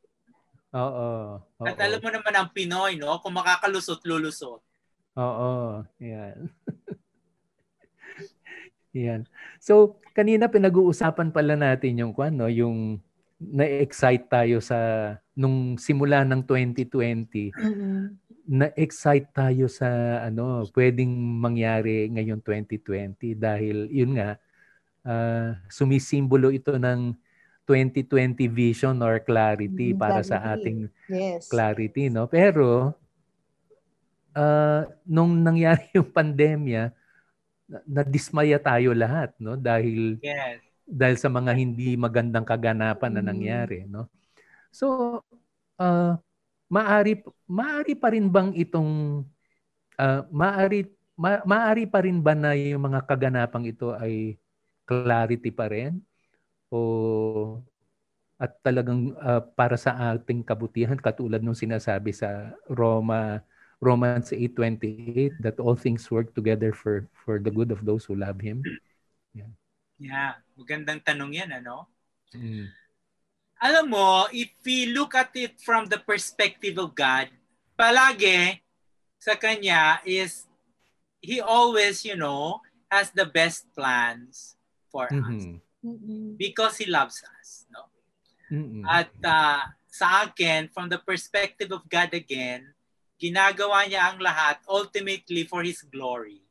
Oo. At alam mo naman ang Pinoy, no? Kung makakalusot, lulusot. Oo. Yan. Yan. So, kanina pinag-uusapan pala natin yung yung na-excite tayo nung simula ng 2020. Na-excite tayo sa pwedeng mangyari ngayong 2020 dahil yun nga sumisimbolo ito ng 2020 vision or clarity para sa ating clarity, no? Pero nung nangyari yung pandemya, nadismaya tayo lahat, no? Dahil sa mga hindi magandang kaganapan na nangyari, no? So, maari pa rin bang itong maari pa rin ba na yung mga kaganapang ito ay clarity pa rin? O at talagang para sa ating kabutihan katulad nung sinasabi sa Romans 8:28 that all things work together for the good of those who love him. Yeah, magandang tanong 'yan, ano? Alam mo, if we look at it from the perspective of God, palagi sa kanya is he always, has the best plans for us. Because he loves us, no? At sa akin, from the perspective of God again, ginagawa niya ang lahat ultimately for his glory.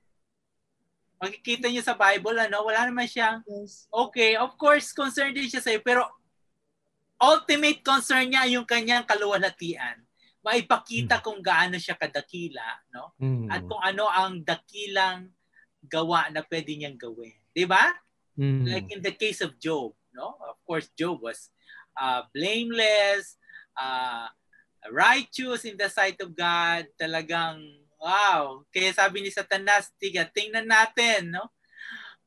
Makikita niyo sa Bible, wala naman siyang, okay, of course, concerned din siya sa'yo, pero ultimate concern niya yung kanyang kaluwalhatian. Maipakita kung gaano siya kadakila, no? At kung ano ang dakilang gawa na pwede niyang gawin. Di ba? Like in the case of Job, no? Of course, Job was blameless, righteous in the sight of God. Talagang, wow. Kaya sabi ni Satanas, tingnan natin, no?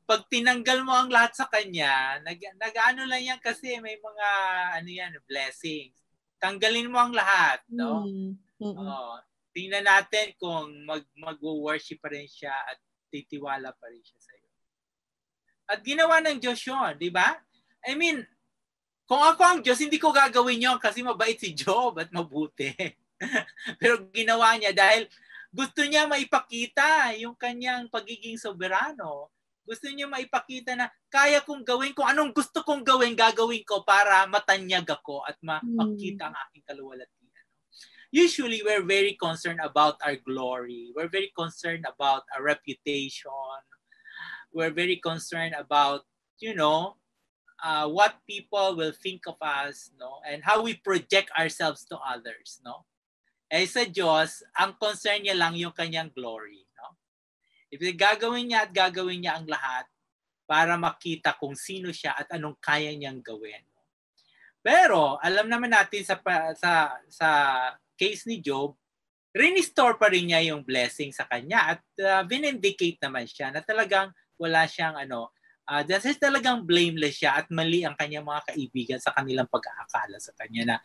Pag tinanggal mo ang lahat sa kanya, nag-ano lang yan kasi may mga, blessings. Tanggalin mo ang lahat, no? Tingnan natin kung mag-worship pa rin siya at titiwala pa rin siya sa'yo. At ginawa ng Diyos yun, di ba? I mean, kung ako ang Diyos, hindi ko gagawin yun kasi mabait si Job at mabuti. Pero ginawa niya dahil gusto niya maipakita yung kanyang pagiging soberano. Gusto niya maipakita na kaya kong gawin, kung anong gusto kong gawin, gagawin ko para matanyag ako at makita ang aking kaluwalhatian. Usually, we're very concerned about our glory. We're very concerned about our reputation. We're very concerned about, what people will think of us, no? And how we project ourselves to others, no? Eh sa Diyos, ang concern niya lang yung kanyang glory, no? If gagawin niya ang lahat para makita kung sino siya at anong kaya niyang gawin. Pero alam naman natin sa case ni Job, rinestore pa rin niya yung blessing sa kanya at vinindicate naman siya na talagang wala siyang dahil talagang blameless siya at mali ang kanyang mga kaibigan sa kanilang pag-aakala sa kanya na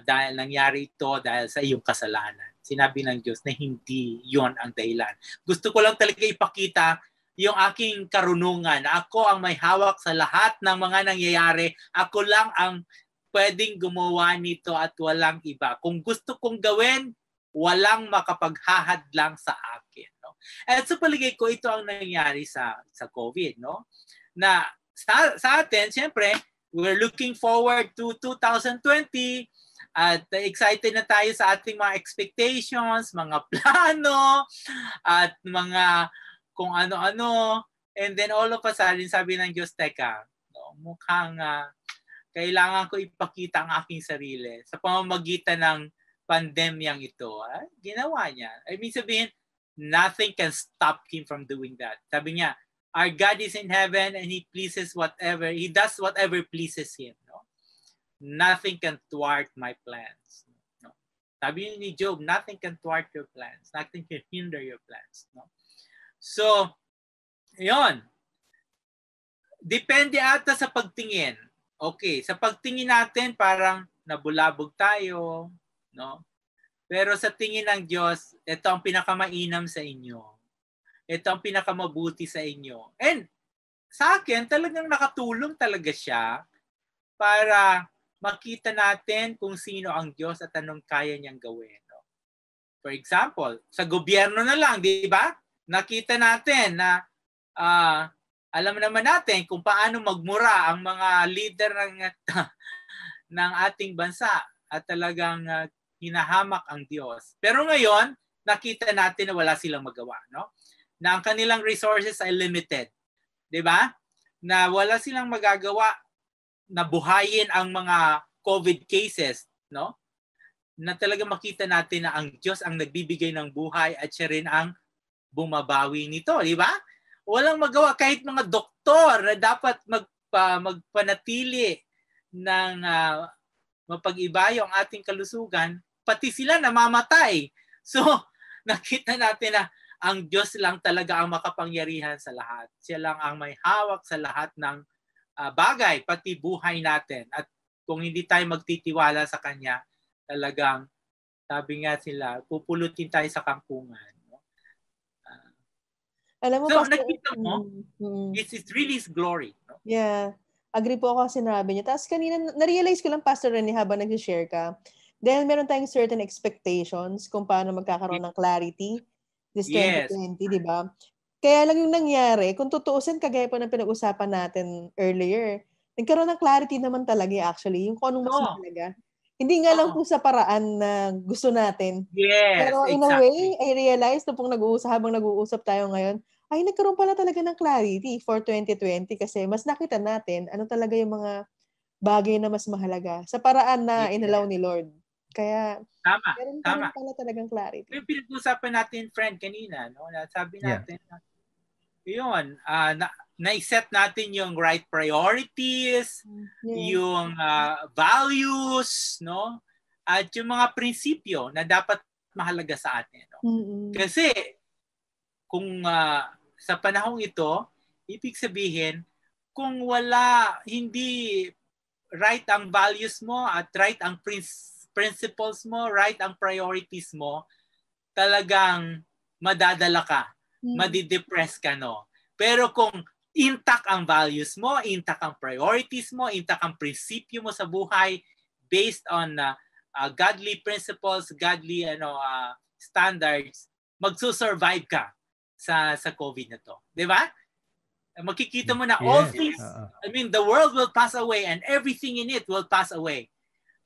dahil nangyari ito dahil sa iyong kasalanan. Sinabi ng Diyos na hindi yon ang dahilan. Gusto ko lang talaga ipakita yung aking karunungan. Ako ang may hawak sa lahat ng mga nangyayari. Ako lang ang pwedeng gumawa nito at walang iba. Kung gusto kong gawin, walang makapaghahadlang sa akin. No? At sa paligid ko, ito ang nangyayari sa COVID. No? Na sa atin, siyempre, we're looking forward to 2020 at excited na tayo sa ating mga expectations, mga plano, at mga kung ano-ano. And then all of a sudden, sabi ng Diyos, teka, no, mukhang kailangan ko ipakita ang aking sarili sa pamamagitan ng pandemyang ito. Ginawa niya. I mean sabihin, nothing can stop him from doing that. Sabi niya, our God is in heaven and He pleases whatever, He does whatever pleases Him. No? Nothing can thwart my plans. No? Sabi ni Job, nothing can thwart your plans. Nothing can hinder your plans. No? So, yun. Depende ata sa pagtingin. Okay, sa pagtingin natin parang nabulabog tayo, no? Pero sa tingin ng Diyos, ito ang pinakamainam sa inyo. Ito ang pinakamabuti sa inyo. And sa akin, talagang nakatulong talaga siya para makita natin kung sino ang Diyos at anong kaya niyang gawin. No? For example, sa gobyerno na lang, di ba? Nakita natin na alam naman natin kung paano magmura ang mga leader ng ating bansa at talagang hinahamak ang Diyos. Pero ngayon, nakita natin na wala silang magawa, no? Na ang kanilang resources ay limited. 'Di ba? Na wala silang magagawa na buhayin ang mga COVID cases, no? Na talagang makita natin na ang Diyos ang nagbibigay ng buhay at siya rin ang bumabawi nito, di ba? Walang magawa kahit mga doktor na dapat magpanatili ng mapag-iba yung ating kalusugan, pati sila namamatay. So, nakita natin na ang Diyos lang talaga ang makapangyarihan sa lahat. Siya lang ang may hawak sa lahat ng bagay, pati buhay natin. At kung hindi tayo magtitiwala sa Kanya, talagang, sabi nga sila, pupulutin tayo sa kangkungan. Alam mo, so, Pastor, nakita mo, it's really His glory. No? Yeah. Agree po ako sa sinabi niya. Tapos kanina, na-realize ko lang, Pastor Rene, habang nag-share ka, dahil meron tayong certain expectations kung paano magkakaroon ng clarity this 2020, di ba? Kaya lang yung nangyari, kung tutuusin, kagaya po ng pinag-usapan natin earlier, nagkaroon ng clarity naman talaga actually, yung kung anong mas mahalaga. Hindi nga lang po sa paraan na gusto natin. Yes, pero in a way, I realized na pong habang nag-uusap tayo ngayon, ay nagkaroon pala talaga ng clarity for 2020 kasi mas nakita natin ano talaga yung mga bagay na mas mahalaga sa paraan na inalaw ni Lord. Kaya tama pala talagang clarity. Yung pinag-usapan natin, friend, kanina, no? Sabi natin, yun, na-set natin yung right priorities, yung values, no? At yung mga prinsipyo na dapat mahalaga sa atin. No? Kasi kung sa panahong ito, ibig sabihin, kung hindi right ang values mo at right ang principles mo, right ang priorities mo, talagang madadala ka, madidepress ka, no? Pero kung intact ang values mo, intact ang priorities mo, intact ang prinsipyo mo sa buhay based on godly principles, godly standards, magsusurvive ka sa COVID na to. Di ba? Makikita mo na all things, I mean, the world will pass away and everything in it will pass away.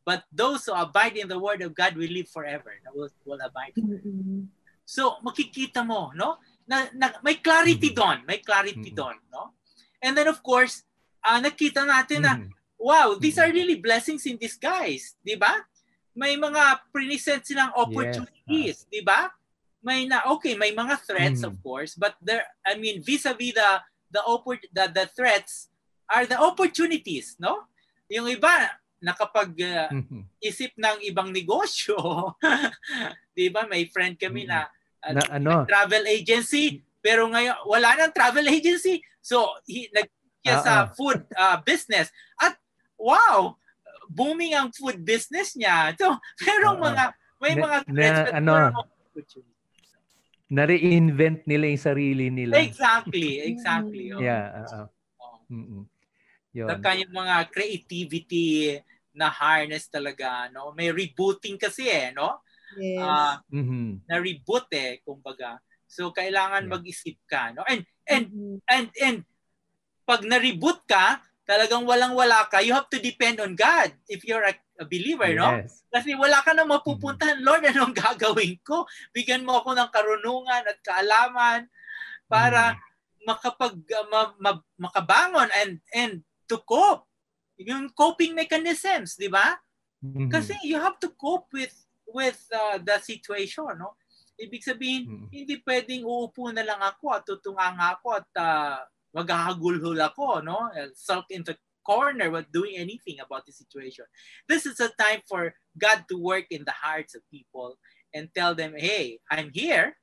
But those who abide in the Word of God will live forever. Will abide forever. So, makikita mo, no? Na may clarity doon. May clarity doon, no? And then, of course, nakita natin na, wow, these are really blessings in disguise. Di ba? May mga present silang opportunities. Di ba? May mga threats, of course, but vis-a-vis the threats are the opportunities, no? Yung iba nakapag-isip ng ibang negosyo. 'Di ba? May friend kami na travel agency, pero ngayon wala nang travel agency. So sa food business at wow, booming ang food business niya. So, pero may mga threats opportunities. Na-reinvent nila yung sarili nila. Exactly. Oh. Yeah. Yun. Yung mga creativity na harness talaga, no? May rebooting kasi no? Yes. Na-reboot kumbaga. So kailangan mag-isip ka, no? And pag na-reboot ka, talagang walang-wala ka, you have to depend on God if you're a believer, no? Kasi wala ka na mapupuntahan, Lord, anong gagawin ko? Bigyan mo ako ng karunungan at kaalaman para makabangon and to cope. Yung coping mechanisms, di ba? Kasi you have to cope with the situation, no? Ibig sabihin, hindi pwedeng uupo na lang ako at tutunganga ako at maghahagulhol ako, no? Sulk into corner without doing anything about the situation. This is a time for God to work in the hearts of people and tell them, hey, I'm here.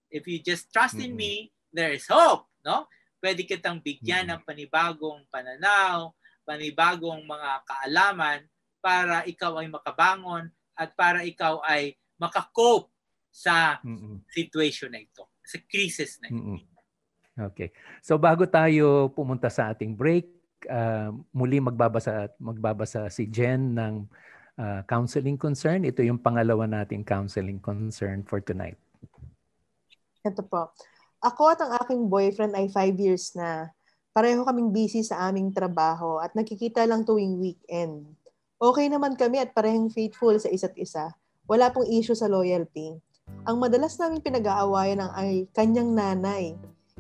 If you just trust in me, there is hope, no? Pwede kitang bigyan ng panibagong pananaw, panibagong mga kaalaman para ikaw ay makabangon at para ikaw ay makakope sa situation na ito, sa crisis na ito. Okay. So bago tayo pumunta sa ating break, muli magbabasa si Jen ng counseling concern. Ito yung pangalawa nating counseling concern for tonight. Ito po. Ako at ang aking boyfriend ay 5 years na. Pareho kaming busy sa aming trabaho at nakikita lang tuwing weekend. Okay naman kami at parehong faithful sa isa't isa. Wala pong issue sa loyalty. Ang madalas naming pinag-aawayan ay kanyang nanay.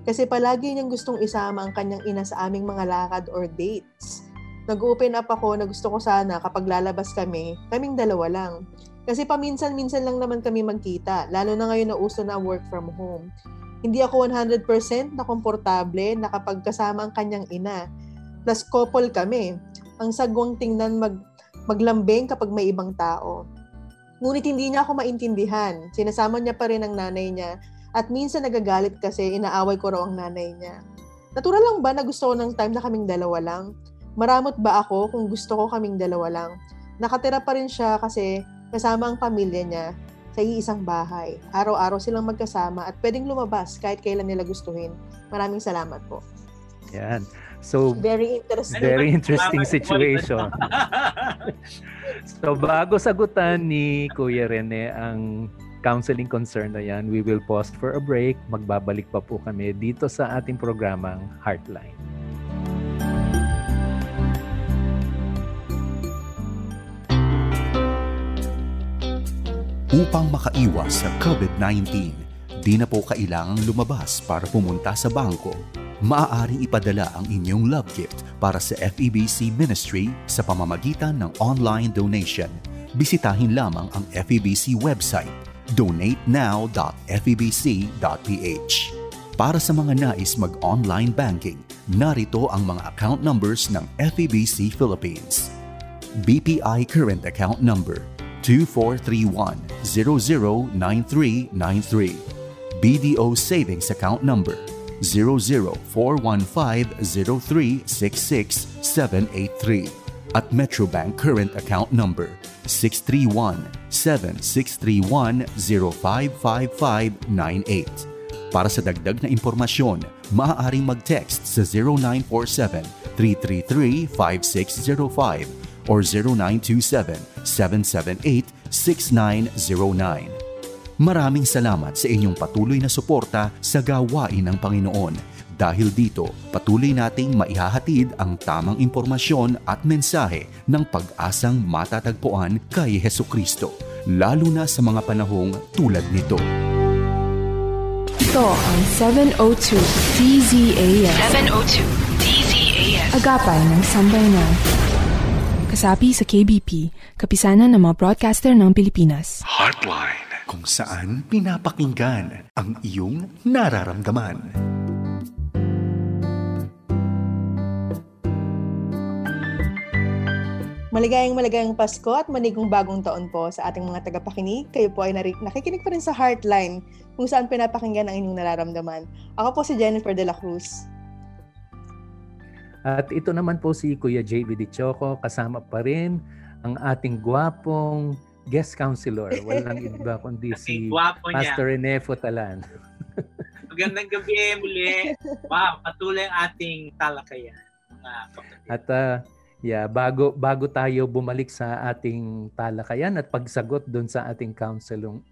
Kasi palagi niyang gustong isama ang kanyang ina sa aming mga lakad or dates. Nag-open up ako na gusto ko sana kapag lalabas kami, kaming dalawa lang. Kasi paminsan-minsan lang naman kami magkita, lalo na ngayon na uso na work from home. Hindi ako 100% na komportable na kapag kasama ang kanyang ina. Plus couple kami. Ang sagwang tingnan maglambing kapag may ibang tao. Ngunit hindi niya ako maintindihan. Sinasama niya pa rin ang nanay niya. At minsan nagagalit kasi inaaway ko raw ang nanay niya. Natural lang ba na gusto ko ng time na kaming dalawa lang? Maramot ba ako kung gusto ko kaming dalawa lang? Nakatira pa rin siya kasi kasama ang pamilya niya sa iisang bahay. Araw-araw silang magkasama at pwedeng lumabas kahit kailan nila gustuhin. Maraming salamat po. Yan. So, very interesting. Very interesting situation. So, bago sagutan ni Kuya Rene ang counseling concern na yan, we will pause for a break. Magbabalik pa po kami dito sa ating programang Heartline. Upang makaiwas sa COVID-19, di na po kailangang lumabas para pumunta sa bangko. Maaaring ipadala ang inyong love gift para sa FEBC Ministry sa pamamagitan ng online donation. Bisitahin lamang ang FEBC website, donatenow.febc.ph. Para sa mga nais mag-online banking, narito ang mga account numbers ng FEBC Philippines. BPI Current Account Number 2431-009393. BDO Savings Account Number 0041503667783. At Metrobank Current Account Number 631-7631-055598. Para sa dagdag na impormasyon, maaaring mag-text sa 0947-333-5605 or 0927-778-6909. Maraming salamat sa inyong patuloy na suporta sa gawain ng Panginoon. Dahil dito, patuloy nating maihahatid ang tamang impormasyon at mensahe ng pag-asang matatagpuan kay Hesukristo, lalo na sa mga panahong tulad nito. Ito ang 702 DZAS. 702 DZAS. Agapay ng Sambayanan. Kasapi sa KBP, kapisanan ng mga broadcaster ng Pilipinas. Heartline, kung saan pinapakinggan ang iyong nararamdaman. Maligayang Pasko at manigong bagong taon po sa ating mga tagapakinig. Kayo po ay nakikinig pa rin sa Heartline, kung saan pinapakinggan ang inyong nararamdaman. Ako po si Jennifer de la Cruz. At ito naman po si Kuya JV Dichoco, kasama pa rin ang ating gwapong guest counselor. Walang iba kundi si Pastor Rene Futalan. Magandang gabi muli. Wow, patuloy ang ating talakayan, mga kapatid. At bago tayo bumalik sa ating talakayan at pagsagot doon sa ating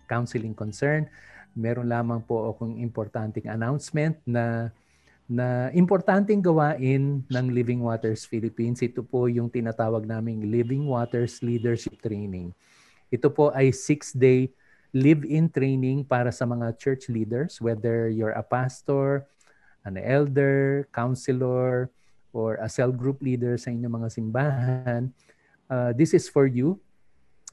counseling concern, meron lamang po akong importanteng announcement na importanteng gawain ng Living Waters Philippines. Ito po yung tinatawag naming Living Waters Leadership Training. Ito po ay 6-day live-in training para sa mga church leaders, whether you're a pastor, an elder, counselor, or a cell group leader sa inyong mga simbahan. This is for you.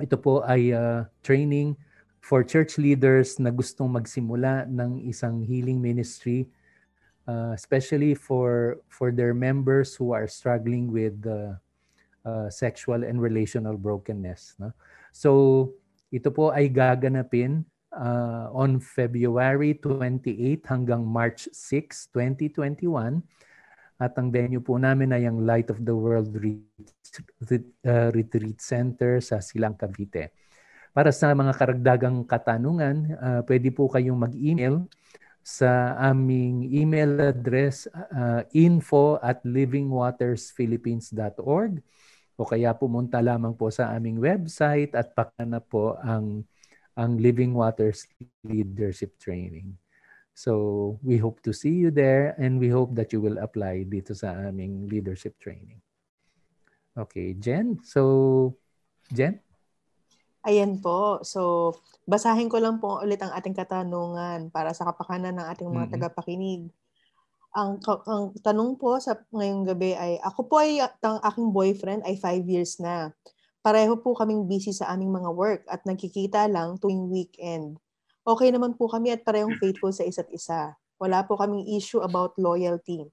Ito po ay training for church leaders na gustong magsimula ng isang healing ministry, especially for their members who are struggling with sexual and relational brokenness. No? So, ito po ay gaganapin on February 28 hanggang March 6, 2021. At ang venue po namin ay ang Light of the World Retreat Center sa Silang, Cavite. Para sa mga karagdagang katanungan, pwede po kayong mag-email sa aming email address info@livingwatersphilippines.org o kaya pumunta lamang po sa aming website at pakana po ang Living Waters Leadership Training. So we hope to see you there and we hope that you will apply dito sa aming leadership training. Okay, Jen. So, Jen? Ayan po. So, basahin ko lang po ulit ang ating katanungan para sa kapakanan ng ating mga tagapakinig. Ang tanong po sa ngayong gabi ay, ako po ay, ang aking boyfriend ay 5 years na. Pareho po kaming busy sa aming mga work at nagkikita lang tuwing weekend. Okay naman po kami at parehong faithful sa isa't isa. Wala po kaming issue about loyalty.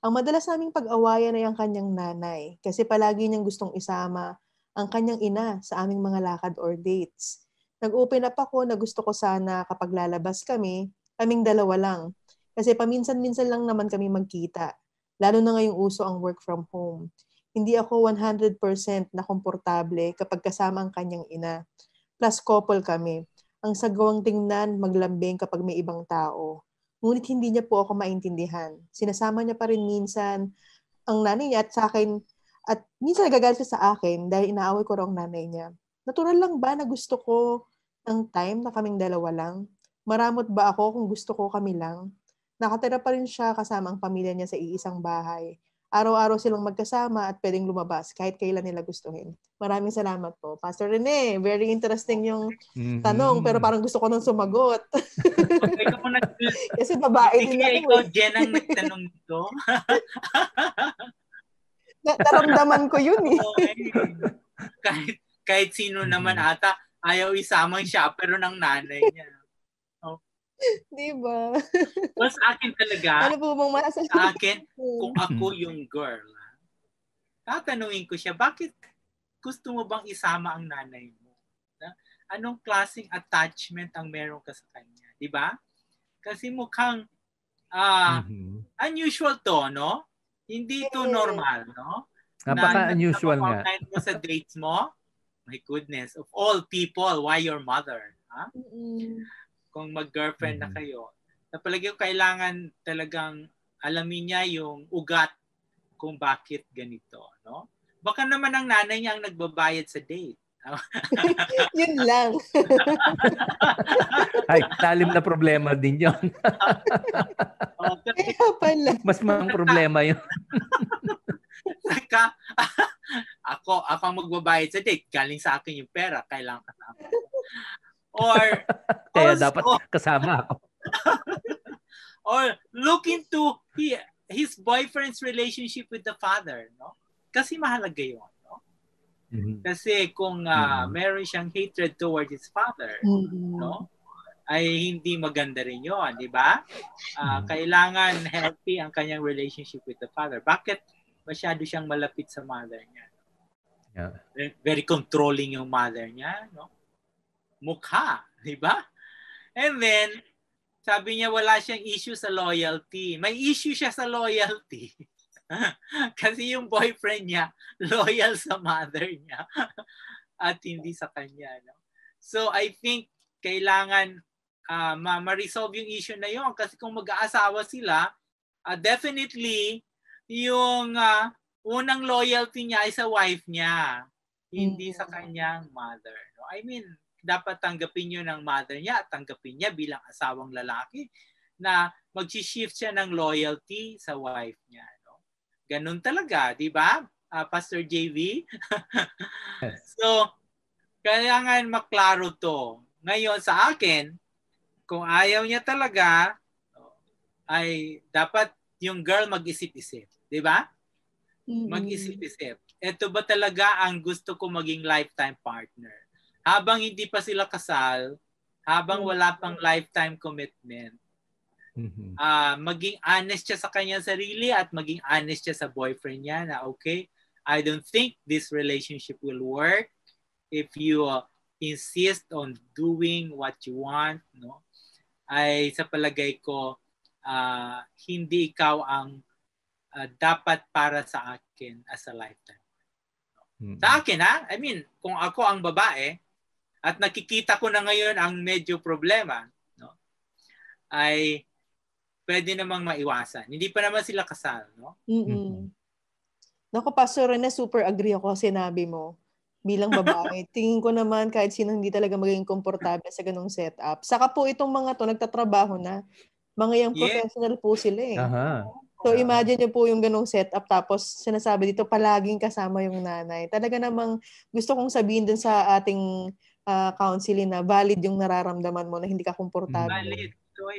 Ang madalas naming pag-awayan ay ang kanyang nanay kasi palagi niyang gustong isama ang kanyang ina sa aming mga lakad or dates. Nag-open up ako na gusto ko sana kapag lalabas kami, kaming dalawa lang. Kasi paminsan-minsan lang naman kami magkita. Lalo na ngayong uso ang work from home. Hindi ako 100% na komportable kapag kasama ang kanyang ina. Plus couple kami. Ang sagawang tingnan, maglambing kapag may ibang tao. Ngunit hindi niya po ako maintindihan. Sinasama niya pa rin minsan ang nanay niya at sa akin, at minsan nagagalit siya sa akin dahil inaaway ko raw ang nanay niya. Natural lang ba na gusto ko ng time na kaming dalawa lang? Maramot ba ako kung gusto ko kami lang? Nakatira pa rin siya kasama ang pamilya niya sa iisang bahay. Araw-araw silang magkasama at pwedeng lumabas kahit kailan nila gustuhin. Maraming salamat po. Pastor Rene, very interesting yung tanong pero parang gusto ko nang sumagot. Kasi babae din ako. Ikaw, Jen, ang nagtanong ito. Naramdaman ko yun eh. kahit sino naman ata, ayaw isamang chaperone ng nanay niya. Diba? Well, sa akin talaga, ano po bang masasabi? Sa akin, kung ako yung girl, tatanungin ko siya, bakit gusto mo bang isama ang nanay mo? Anong klaseng attachment ang meron ka sa kanya? Diba? Kasi mukhang unusual to, no? Hindi to normal, no? Napaka-unusual nga. Mo sa dates mo, my goodness, of all people, why your mother? Ha? Kung mag-girlfriend na kayo, na palagi yung kailangan talagang alamin niya yung ugat kung bakit ganito, no? Baka naman ang nanay niya ang nagbabayad sa date. Yun lang. Ay, talim na problema din yun. Kaya pala. Mas mga problema yun. Saka, ako ang magbabayad sa date. Galing sa akin yung pera. Kailangan kasama. Or kaya also, dapat kasama ako. Or look into his boyfriend's relationship with the father, no? Kasi mahalaga yun, no? Kasi kung meron siyang hatred toward his father, no? Ay hindi maganda rin yun, di ba? Kailangan healthy ang kanyang relationship with the father. Bakit masyado siyang malapit sa mother niya? Yeah. Very controlling yung mother niya, no? Mukha, di ba? And then, sabi niya wala siyang issue sa loyalty. May issue siya sa loyalty. Kasi yung boyfriend niya, loyal sa mother niya at hindi sa kanya. No? So, I think kailangan ma-resolve yung issue na yon. Kasi kung mag-aasawa sila, definitely yung unang loyalty niya ay sa wife niya, hindi sa kanyang mother. No? I mean, dapat tanggapin yun ng mother niya at tanggapin niya bilang asawang lalaki na mag-shift siya ng loyalty sa wife niya. No? Ganun talaga, di ba, Pastor JV? So, kailangan maklaro to. Ngayon sa akin, kung ayaw niya talaga, ay dapat yung girl mag-isip-isip. Di ba? Mag-isip-isip. Ito ba talaga ang gusto ko maging lifetime partner? Habang hindi pa sila kasal, habang wala pang lifetime commitment, maging honest siya sa kanyang sarili at maging honest siya sa boyfriend niya na okay, I don't think this relationship will work if you insist on doing what you want, no? Ay sa palagay ko hindi ikaw ang dapat para sa akin as a lifetime. Sa akin I mean, kung ako ang babae at nakikita ko na ngayon ang medyo problema, no? Ay pwede namang maiwasan. Hindi pa naman sila kasal, no? Naku, Pastor Rene, super agree ako sa sinabi mo. Bilang babae, tingin ko naman kahit sino hindi talaga magiging komportable sa ganung setup. Saka po itong mga to nagtatrabaho na, mga young professional po sila eh. So imagine niyo po yung ganung setup tapos sinasabi dito palaging kasama yung nanay. Talaga namang gusto kong sabihin dun sa ating counseling na valid yung nararamdaman mo na hindi ka komportable.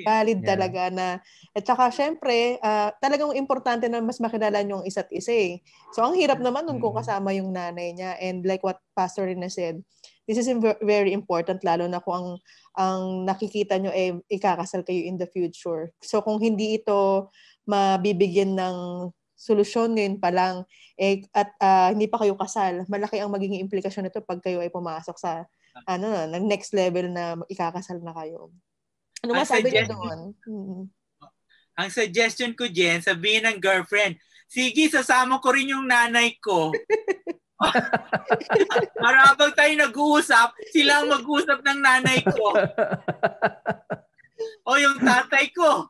Valid talaga na. At saka syempre, talagang importante na mas makilala nyo ang isa't isa eh. So ang hirap naman nun kung kasama yung nanay niya. And like what Pastor Rene said, this is very important lalo na kung ang nakikita nyo eh ikakasal kayo in the future. So kung hindi ito mabibigyan ng solusyon ngayon pa lang at hindi pa kayo kasal, malaki ang magiging implikasyon nito pag kayo ay pumasok sa next level na ikakasal na kayo. Ano masabi niyo doon? Ang suggestion ko, Jen, sabihin ng girlfriend, sige, sasama ko rin yung nanay ko. Para habang tayo nag-uusap, sila ang mag-uusap ng nanay ko. O yung tatay ko.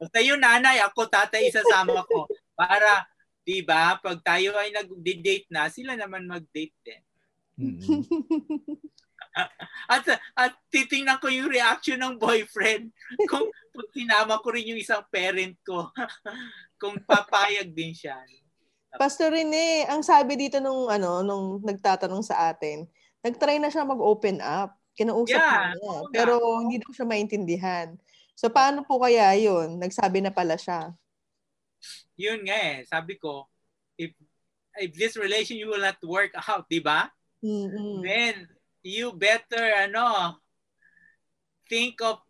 Basta yung nanay, ako tatay, isasama ko. Para, di ba, pag tayo ay nag-date na, sila naman mag-date din. At titingnan ko yung reaction ng boyfriend kung sinama ko rin yung isang parent ko kung papayag din siya. Pastor Rene, ang sabi dito nung nagtatanong sa atin, nagtry na siya mag-open up. Kinausap niya. Pero hindi daw siya maintindihan. So paano po kaya yun? Nagsabi na pala siya. Yun nga eh. Sabi ko, if this relationship will not work out, di ba? Then you better think of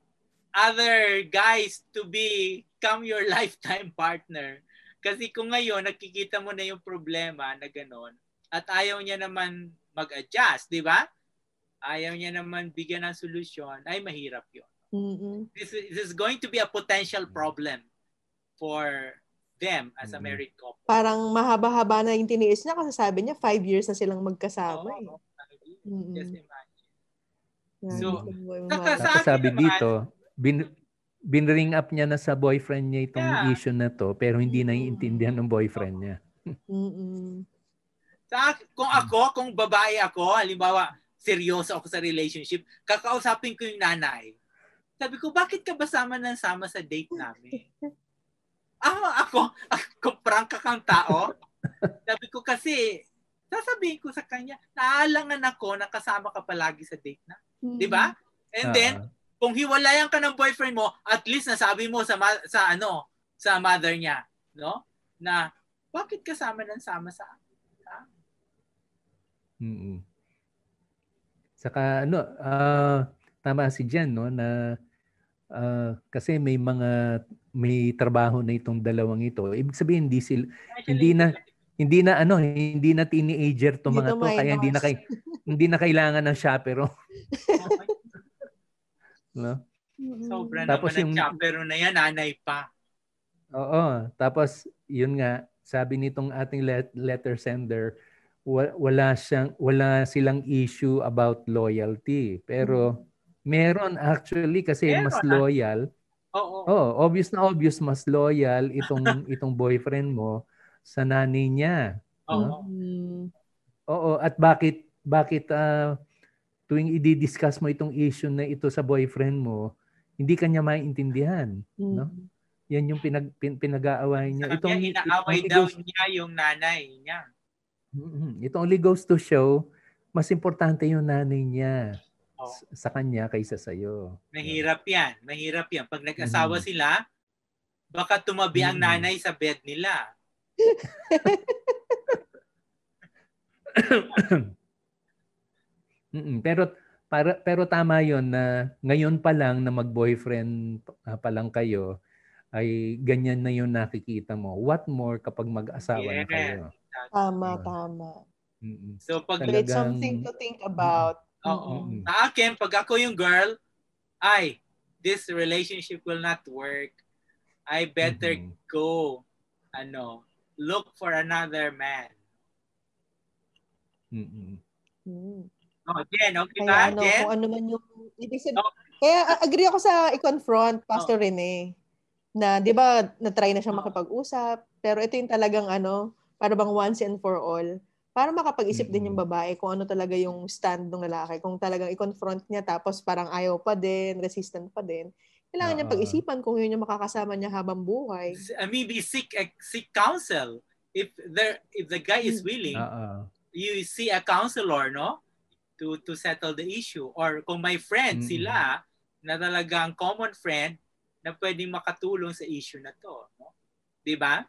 other guys to become your lifetime partner. Kasi kung ngayon nakikita mo na yung problema na gano'n at ayaw niya naman mag-adjust, di ba? Ayaw niya naman bigyan ng solusyon, ay mahirap yun. This is going to be a potential problem for them as a married couple. Parang mahaba-haba na yung tiniis niya kasi sabi niya 5 years na silang magkasama eh. Just imagine. So, sabi dito, binring up niya na sa boyfriend niya itong issue na to pero hindi naiintindihan ng boyfriend niya. Kung babae ako, halimbawa, seryoso ako sa relationship, kakausapin ko yung nanay. Sabi ko, bakit ka ba sama sa date namin? Ako prangka kang tao. Sabi ko kasi, sasabihin ko sa kanya, naalangan ako na kasama ka palagi sa date na. Di ba? And then, kung hiwalayan ka ng boyfriend mo, at least nasabi mo sa mother niya, no? Na, bakit kasama sa Saka tama si Jan, no, na kasi may trabaho na itong dalawang ito. Ibig sabihin hindi na teenager to mga to kaya hindi na kailangan ng chaperone. No? Sobra tapos naman yung chaperone na yan, nanay pa. Oo, tapos yun nga, sabi nitong ating letter sender, wala silang issue about loyalty. Pero Meron actually kasi mas loyal. Oo. Obvious na obvious mas loyal itong boyfriend mo sa nanay niya. Oo. Oo, at bakit tuwing i-discuss mo itong issue na ito sa boyfriend mo, hindi kanya maintindihan, no? Yan yung pinag-aawayan niyo. Inaaway daw niya yung nanay niya. It only goes to show mas importante yung nanay niya sa kanya kaysa sa iyo. Mahirap yan. Pag nag-asawa sila, baka tumabi ang nanay sa bed nila. Pero tama 'yon na ngayon pa lang na mag-boyfriend pa lang kayo ay ganyan na 'yung nakikita mo. What more kapag mag-asawa na kayo? Tama. So pag it's something to think about. Sa akin, pag ako yung girl, this relationship will not work. I better go look for another man. Jen, okay ba? Kaya kung ano man yung ibig sabihin. Kaya agree ako sa i-confront Pastor Rene na 'di ba na-try na siyang makipag-usap, pero ito yung talagang para bang once and for all, para makapag-isip din yung babae kung ano talaga yung stand ng lalaki. Kung talagang i-confront niya tapos parang ayaw pa din, resistant pa din, kailangan niya pag-isipan kung yun yung makakasama niya habang buhay. Maybe seek counsel if the guy is willing. You see a counselor, no? To settle the issue. Or kung may friend sila na talagang common friend na pwedeng makatulong sa issue na to, no? 'Di ba?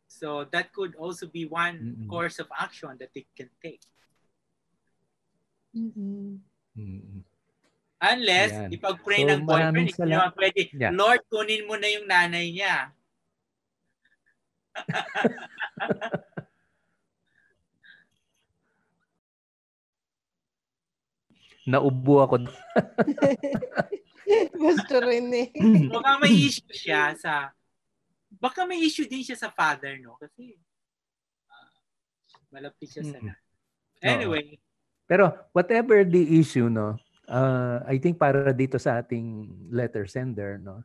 So that could also be one course of action that they can take. Unless ipag-pray ng boyfriend, hindi naman pwede, Lord, kunin mo na yung nanay niya. Naubo ako. Gusto rin eh. Baka may issue siya baka may issue din siya sa father, no? Kasi malapit siya sa anyway. Pero whatever the issue, no? I think para dito sa ating letter sender, no?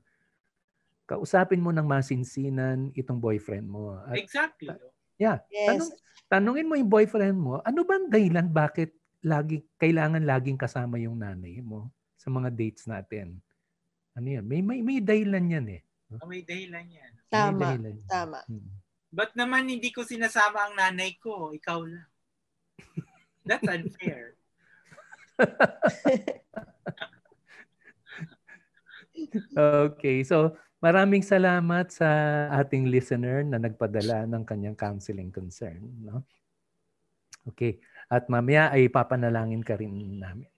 Kausapin mo ng masinsinan itong boyfriend mo. At, exactly. Yeah. Yes. Tanungin mo yung boyfriend mo, ano bang dahilan bakit kailangan laging kasama yung nanay mo sa mga dates natin? Ano yan? May dahilan yan eh. May dahilan yan. Tama. Ba't naman hindi ko sinasama ang nanay ko? Ikaw lang. That's unfair. Okay. So, maraming salamat sa ating listener na nagpadala ng kanyang counseling concern. No? Okay. At mamaya ay papanalangin ka rin namin.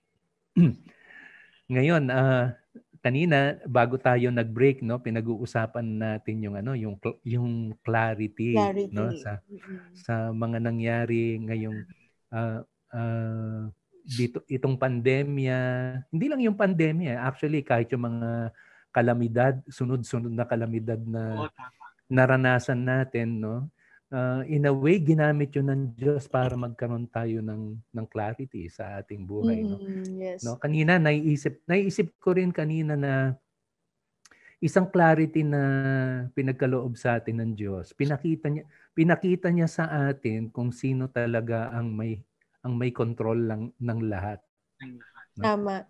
Ngayon, kanina bago tayo nag-break, no, pinag-uusapan natin yung clarity. No, sa mga nangyari ngayong dito itong pandemya. Hindi lang yung pandemya, actually kahit yung mga kalamidad, sunod-sunod na kalamidad na naranasan natin, no. In a way, ginamit yun ng Diyos para magkaroon tayo ng clarity sa ating buhay. No? Yes. No? Kanina, naisip ko rin kanina na isang clarity na pinagkaloob sa atin ng Diyos. Pinakita niya sa atin kung sino talaga ang may control ng lahat. No? Tama.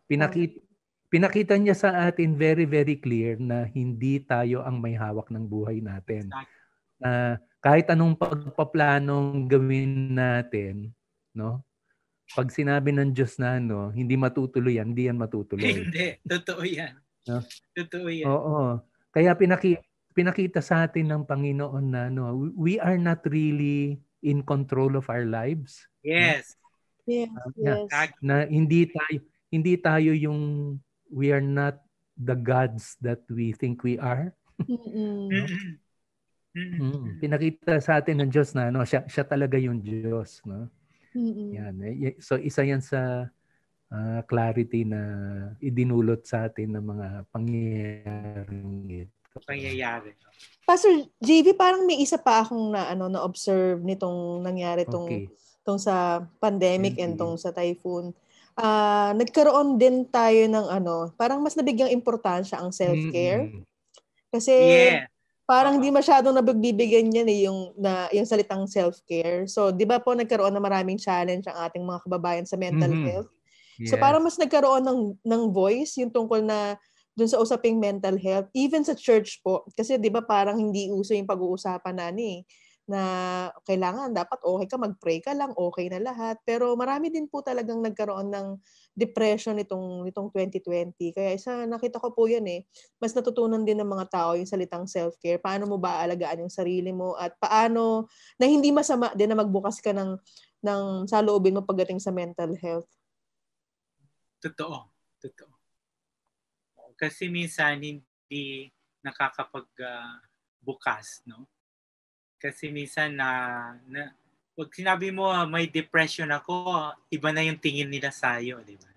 Pinakita niya sa atin very, very clear na hindi tayo ang may hawak ng buhay natin. Kahit anong pagpaplanong gawin natin, no? Pag sinabi ng Diyos na hindi matutuloy yan, hindi yan matutuloy. Hindi, totoo yan. No? Totoo yan. Oo. Kaya pinakita sa atin ng Panginoon na we are not really in control of our lives. Yes. No? Yes. Na hindi tayo yung we are not the gods that we think we are. Pinakita sa atin ng Diyos na siya talaga yung Diyos, no? Yan. So isa yan sa clarity na idinulot sa atin ng mga pangyayari. Pastor JV, parang may isa pa akong na observe nitong nangyari tong sa pandemic and tong sa typhoon. nagkaroon din tayo ng parang mas nabigyang importansya ang self-care. Kasi parang hindi masyadong nabigbibigyan yan yung salitang self-care. So, di ba po nagkaroon na maraming challenge ang ating mga kababayan sa mental health? Yes. So, parang mas nagkaroon ng voice yung tungkol na dun sa usaping mental health, even sa church po. Kasi di ba parang hindi uso yung pag-uusapan na kailangan dapat okay ka, mag-pray ka lang, okay na lahat. Pero marami din po talagang nagkaroon ng depression nitong 2020. Kaya nakita ko po yan mas natutunan din ng mga tao yung salitang self-care. Paano mo ba aalagaan yung sarili mo at paano na hindi masama din na magbukas ka ng saloobin mo pagdating sa mental health. Totoo. Kasi minsan hindi nakakapagbukas, no? Kasi minsan pag sinabi mo may depression ako, iba na yung tingin nila sa'yo, di ba?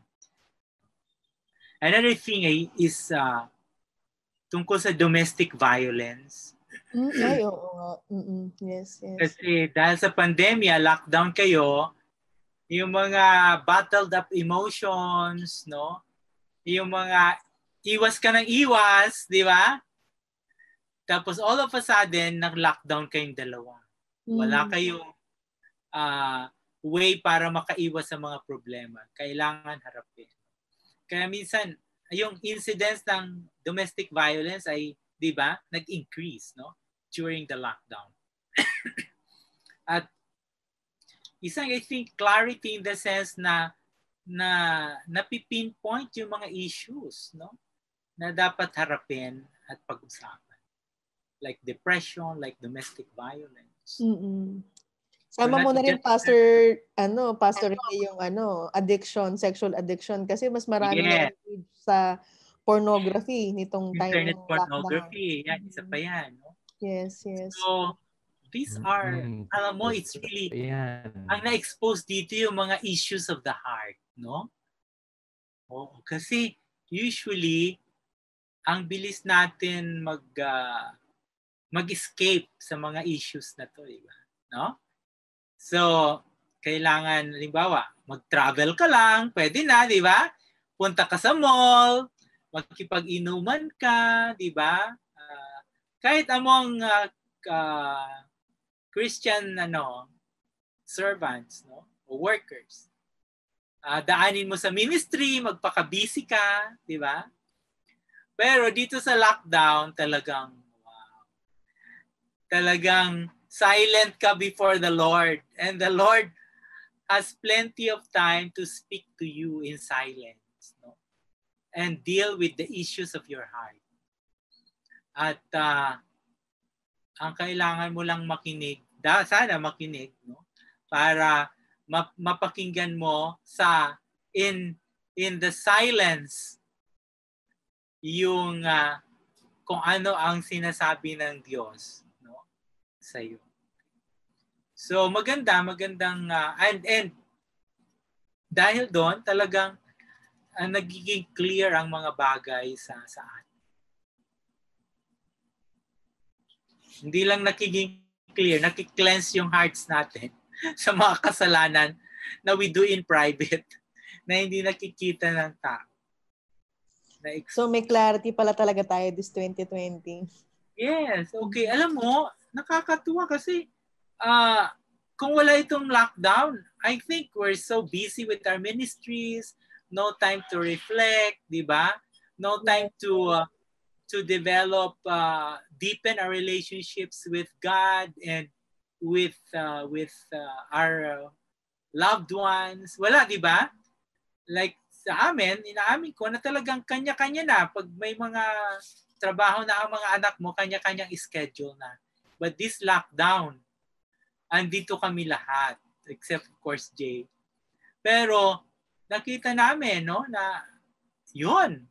Another thing is tungkol sa domestic violence. Ay, oo. Yes. Kasi dahil sa pandemya, lockdown kayo, yung mga bottled up emotions, no? Yung mga iwas ka ng iwas, di ba? Tapos all of a sudden, nag-lockdown kayong dalawa. Wala kayong way para makaiwas sa mga problema. Kailangan harapin. Kaya minsan, yung incidence ng domestic violence ay, di ba, nag-increase, no? During the lockdown. At isang, I think, clarity in the sense na napipinpoint yung mga issues, no? Na dapat harapin at pag-usapan. Like depression, like domestic violence. Sama mo na rin, Pastor yung addiction, sexual addiction. Kasi mas marami na sa pornography nitong time ng lockdown. Internet pornography. Yan, isa pa yan. No? Yes. So, these are, alam mo, it's really, ang na-expose dito yung mga issues of the heart, no? Oo, kasi usually, ang bilis natin mag-escape sa mga issues na to, diba? No? So, kailangan, halimbawa, mag-travel ka lang, pwede na, di ba? Punta ka sa mall, magkipag-inuman ka, di ba? Kahit among Christian servants, no? O workers. Daanin mo sa ministry, magpaka-busy ka, di ba? Pero dito sa lockdown, talagang silent ka before the Lord. And the Lord has plenty of time to speak to you in silence, no? And deal with the issues of your heart. At ang kailangan mo lang makinig, sana makinig, no? Para mapakinggan mo in the silence yung kung ano ang sinasabi ng Diyos, no, sa iyo. So magandang and dahil doon talagang nagiging clear ang mga bagay sa atin. Hindi lang nagiging clear, nakiklense yung hearts natin sa mga kasalanan na we do in private na hindi nakikita ng tao. So may clarity pala talaga tayo this 2020. Yes, okay. Alam mo, nakakatuwa kasi kung wala itong lockdown, I think we're so busy with our ministries, no time to reflect, di ba? No time to develop, deepen our relationships with God and with our loved ones. Wala, di ba? Like sa amin, inaamin ko na talagang kanya-kanya na. Pag may mga trabaho na ang mga anak mo, kanya-kanyang schedule na. But this lockdown, andito kami lahat. Except of course, Jay. Pero nakita namin, no, na yun.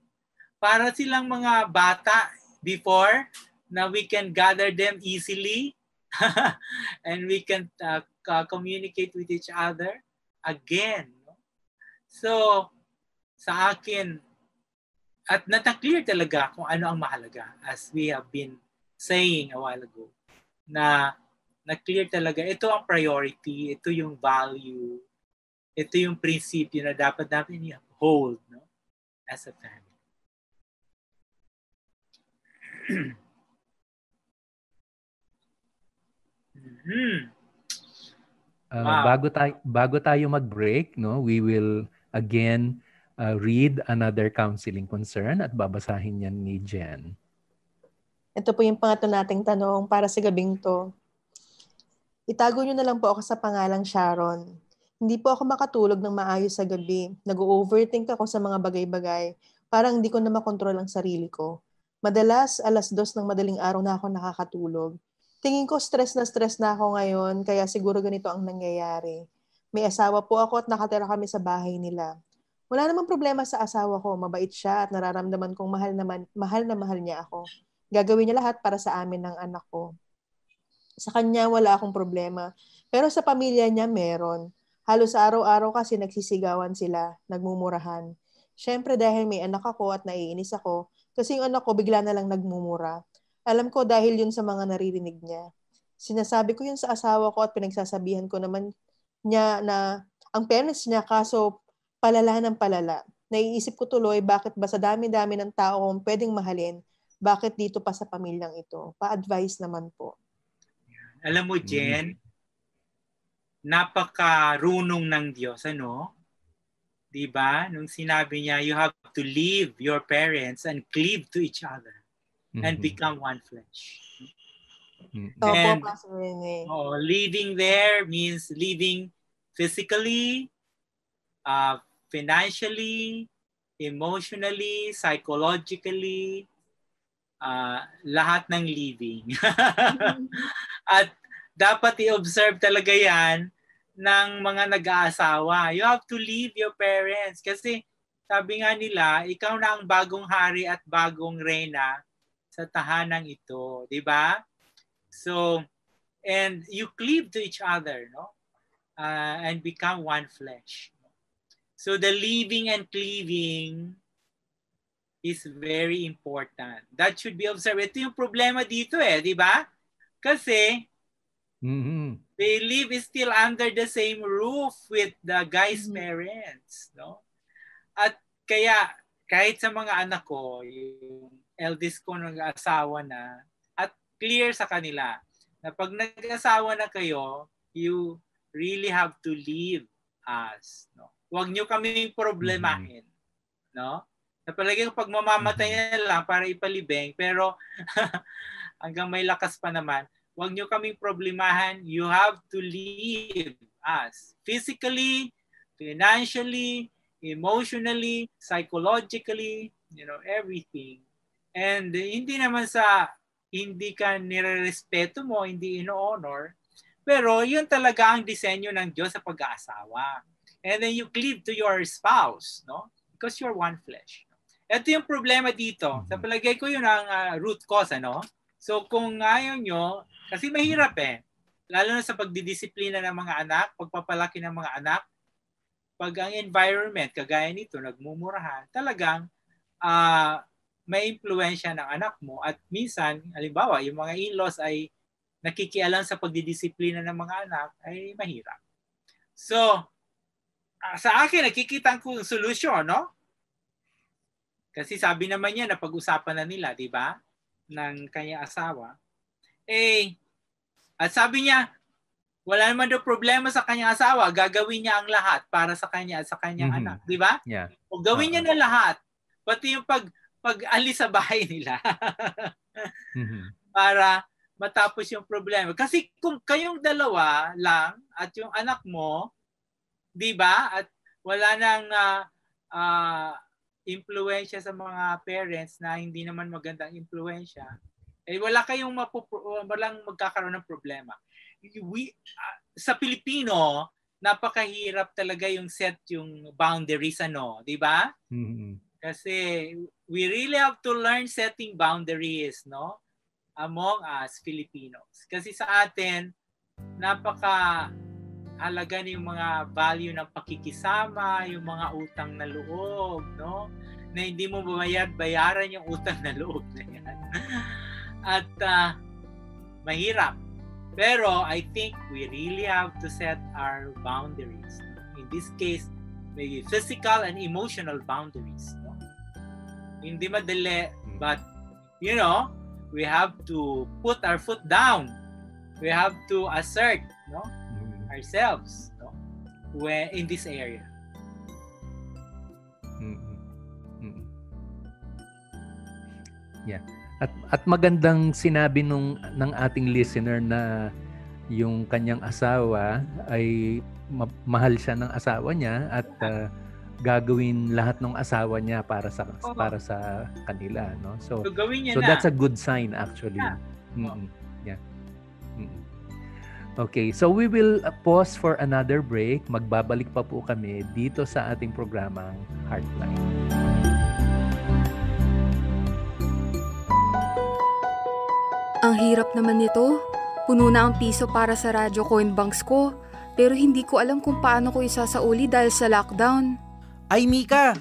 Para silang mga bata before na we can gather them easily and we can communicate with each other again. No? So, sa akin, at nataklear talaga kung ano ang mahalaga as we have been saying a while ago, na clear talaga, ito ang priority, ito yung value, ito yung prinsipyo na dapat natin i-hold, no? As a family. Wow. Bago tayo mag-break, no, we will again read another counseling concern at babasahin yan ni Jen. Ito po yung pangatlo nating tanong para sa gabing to. Itago niyo na lang po ako sa pangalang Sharon. Hindi po ako makatulog ng maayos sa gabi. Nag-overthink ako sa mga bagay-bagay. Parang hindi ko na makontrol ang sarili ko. Madalas, 2:00 ng madaling araw na ako nakakatulog. Tingin ko stress na ako ngayon, kaya siguro ganito ang nangyayari. May asawa po ako at nakatira kami sa bahay nila. Wala namang problema sa asawa ko. Mabait siya at nararamdaman kong mahal na mahal niya ako. Gagawin niya lahat para sa amin ng anak ko. Sa kanya, wala akong problema. Pero sa pamilya niya, meron. Halos araw-araw kasi nagsisigawan sila, nagmumurahan. Siyempre dahil may anak ako at naiinis ako, kasi yung anak ko bigla na lang nagmumura. Alam ko dahil yun sa mga naririnig niya. Sinasabi ko yun sa asawa ko at pinagsasabihan ko naman niya na ang parents niya kaso palala ng palala. Naiisip ko tuloy bakit ba sa dami-dami ng tao kung pwedeng mahalin, bakit dito pa sa pamilyang ito? Pa-advise naman po. Alam mo, Jen, napakarunong ng Diyos, ano? Diba? Nung sinabi niya, you have to leave your parents and cleave to each other and become one flesh. And living there means living physically, financially, emotionally, psychologically, lahat ng living. At dapat i-observe talaga yan ng mga nag-aasawa. You have to leave your parents. Kasi sabi nga nila, ikaw na ang bagong hari at bagong reyna sa tahanang ito. Diba? So, and you cleave to each other, no? And become one flesh. So the leaving and cleaving is very important. That should be observed. Ito yung problema dito di ba? Kasi they live still under the same roof with the guy's parents, no? At kaya kahit sa mga anak ko, yung eldest ko nag-asawa na, at clear sa kanila na pag nag-asawa na kayo, you really have to leave us, no? Huwag nyo kaming problemahin, no? Napalagay ko pag mamamatay na lang para ipalibing, pero hanggang may lakas pa naman, huwag nyo kaming problemahan. You have to leave us physically, financially, emotionally, psychologically, everything. And hindi naman sa hindi ka nire-respeto mo, hindi ino-honor, pero yun talaga ang disenyo ng Diyos sa pag-aasawa. And then you cleave to your spouse, no? Because you're one flesh. Ito yung problema dito. Sa palagay ko yun ang root cause, ano? So kung ayaw nyo, kasi mahirap lalo na sa pagdidisiplina ng mga anak, pagpapalaki ng mga anak, pag ang environment, kagaya nito, nagmumurahan, talagang may impluensya ng anak mo at minsan, halimbawa, yung mga in-laws ay nakikialam sa pagdidisiplina ng mga anak, ay mahirap. So, sa akin, nakikita ko yung solusyon, no? Kasi sabi naman niya na pag-usapan na nila, di ba? Ng kanyang asawa. At sabi niya, wala naman daw problema sa kanyang asawa. Gagawin niya ang lahat para sa kanya at sa kanyang anak. Di ba? Yeah. O gawin niya na lahat. Pati yung pag-alis sa bahay nila. Para matapos yung problema. Kasi kung kayong dalawa lang at yung anak mo, di ba? At wala nang impluwensya sa mga parents na hindi naman magandang impluwensya, walang magkakaroon ng problema. Sa Pilipino, napakahirap talaga yung set yung boundaries, di ba? Kasi we really have to learn setting boundaries, no? Among us Filipinos. Kasi sa atin, halaga na yung mga value ng pakikisama, yung mga utang na loob, no? Na hindi mo bayaran yung utang na loob na yan. At mahirap. Pero I think we really have to set our boundaries in this case, may physical and emotional boundaries. No? Hindi madali, but we have to put our foot down. We have to assert, ourselves, when in this area. Yeah. At magandang sinabi ng ating listener na yung kanyang asawa ay mahal siya ng asawa niya at gagawin lahat ng asawa niya para sa kanila, no? So that's a good sign actually. Yeah. Okay, so we will pause for another break. Magbabalik pa po kami dito sa ating programang Heartline. Ang hirap naman nito. Puno na ang piso para sa radyo coin banks ko. Pero hindi ko alam kung paano ko isasauli dahil sa lockdown. Ay Mika,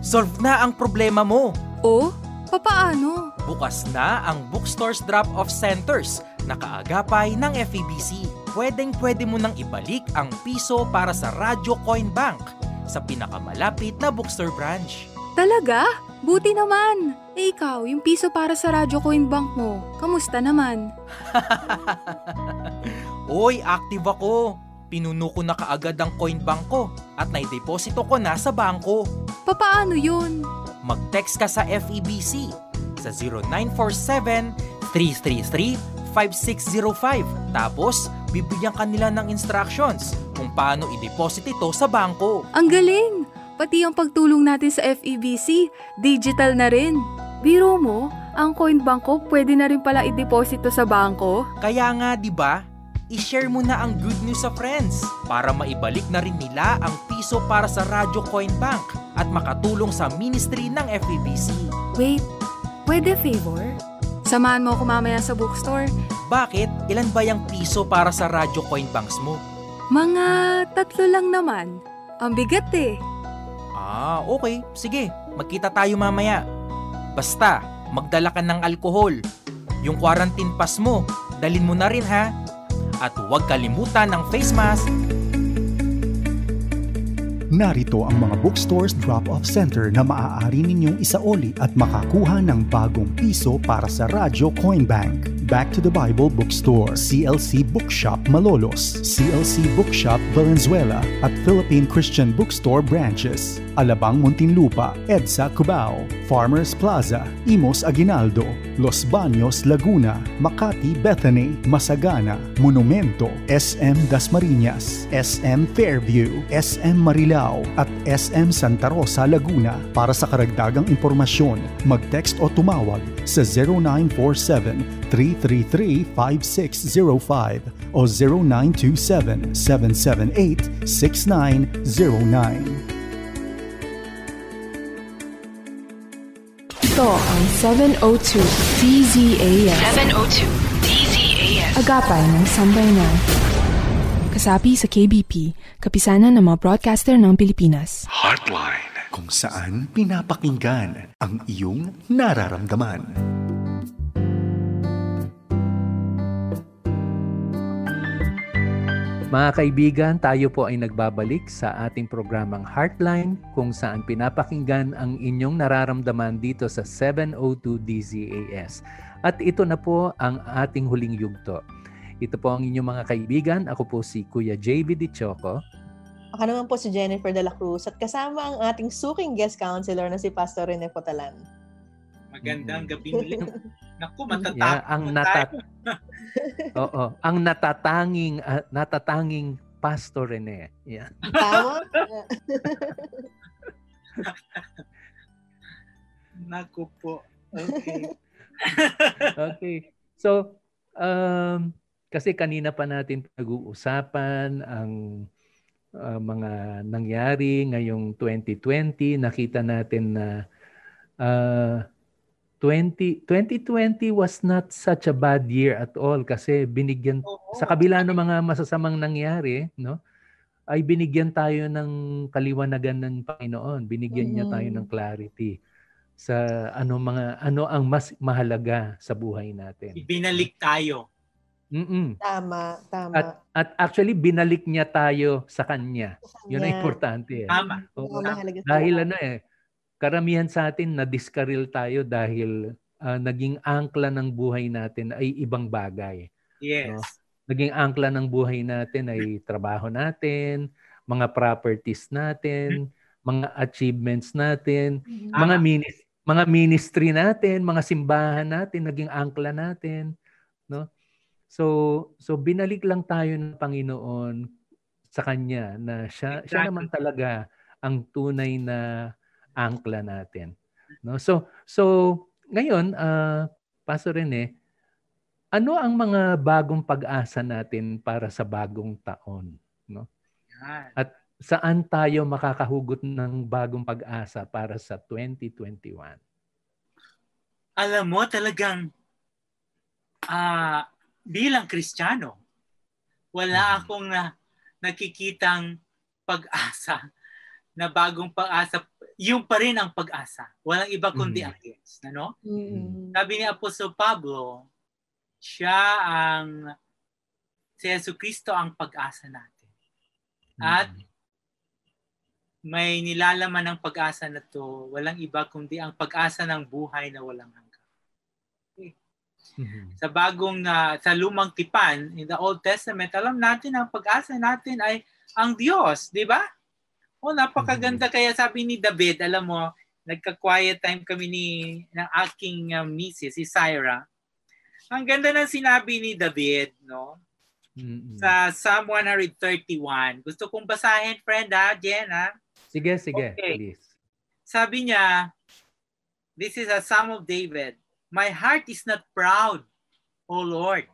solve na ang problema mo. Oh? Papaano? Bukas na ang bookstores drop-off centers na kaagapay ng FEBC. Pwedeng-pwede mo nang ibalik ang piso para sa Radyo Coin Bank sa pinakamalapit na bookstore branch. Talaga? Buti naman. Ikaw, yung piso para sa Radyo Coin Bank mo, kamusta naman? Oy, active ako. Pinuno ko na kaagad ang coin bank ko at naideposito ko na sa bangko. Papaano yun? Mag-text ka sa FEBC sa 0947-333-5605. Tapos, bibigyan ka nila ng instructions kung paano i-deposit ito sa bangko. Ang galing! Pati ang pagtulong natin sa FEBC, digital na rin. Biro mo, ang coin bank ko pwede na rin pala i-deposito sa bangko. Kaya nga, di ba? I-share mo na ang good news sa friends para maibalik na rin nila ang piso para sa Radyo Coin Bank at makatulong sa ministry ng FEBC. Wait, pwede favor? Samahan mo ako mamaya sa bookstore. Bakit? Ilan ba yung piso para sa Radyo Coin Banks mo? Mga 3 lang naman. Ang bigat eh. Ah, okay. Sige, magkita tayo mamaya. Basta, magdala ka ng alkohol. Yung quarantine pass mo, dalin mo na rin ha. At huwag kalimutan ng face mask. Narito ang mga bookstores drop-off center na maaari ninyong isauli at makakuha ng bagong piso para sa Radyo Coin Bank. Back to the Bible Bookstore, CLC Bookshop Malolos, CLC Bookshop Valenzuela at Philippine Christian Bookstore branches. Alabang Muntinlupa, EDSA Cubao, Farmers Plaza, Imos Aguinaldo, Los Baños Laguna, Makati Bethany, Masagana, Monumento, SM Dasmariñas, SM Fairview, SM Marilao at SM Santa Rosa Laguna. Para sa karagdagang impormasyon, mag-text o tumawag sa 0947-333-5605 o 0927-778-6909. Ito ang 702 DZAS. 702 DZAS. Agapay ng Sambayanan. Kasapi sa KBP, kapisanan ng mga broadcaster ng Pilipinas. Heartline, kung saan pinapakinggan ang iyong nararamdaman. Mga kaibigan, tayo po ay nagbabalik sa ating programang Heartline kung saan pinapakinggan ang inyong nararamdaman dito sa 702 DZAS. At ito na po ang ating huling yugto. Ito po ang inyong mga kaibigan. Ako po si Kuya JV Dichoco. Ako naman po si Jennifer de la Cruz at kasama ang ating suking guest counselor na si Pastor Rene Potalan. Magandang gabi ulit. Naku, matatakot tayo. Oo, ang natatanging Pastor Rene. Yeah. Tama? Naku po. Okay. Okay. So, kasi kanina pa natin nag-uusapan ang mga nangyari ngayong 2020. Nakita natin na 2020 was not such a bad year at all kasi binigyan sa kabila ng mga masasamang nangyari, no? Ay binigyan tayo ng kaliwanagan ng Panginoon. Binigyan niya tayo ng clarity sa ano ang mas mahalaga sa buhay natin. Ibinalik tayo. Tama. At actually binalik niya tayo sa kanya. Yun ang importante. Tama. Dahil karamihan sa atin na diskaril tayo dahil naging angkla ng buhay natin ay ibang bagay. Yes. No? Naging angkla ng buhay natin ay trabaho natin, mga properties natin, mga achievements natin, mga ministry natin, mga simbahan natin, naging angkla natin, no? So binalik lang tayo ng Panginoon sa kanya na siya naman talaga ang tunay na angkla natin, no? So ngayon, Pastor Rene, ano ang mga bagong pag-asa natin para sa bagong taon, no? At saan tayo makakahugot ng bagong pag-asa para sa 2021? Alam mo, talagang bilang Kristiyano, wala akong nakikitang pag-asa na bagong pag-asa. Yung pa rin ang pag-asa. Walang iba kundi ang Diyos. Ano? Sabi ni Apostol Pablo, si Jesucristo ang pag-asa natin. At may nilalaman ng pag-asa na to, walang iba kundi ang pag-asa ng buhay na walang hanggan. Sa lumang tipan, in the Old Testament, alam natin ang pag-asa natin ay ang Diyos, di ba? Napakaganda. Kaya sabi ni David, alam mo, nagka-quiet time kami ng aking misis, si Syra. Ang ganda ng sinabi ni David, no? Sa Psalm 131. Gusto kong basahin, friend, Jen, ha? Sige, okay. Please. Sabi niya, this is a Psalm of David. My heart is not proud, O Lord.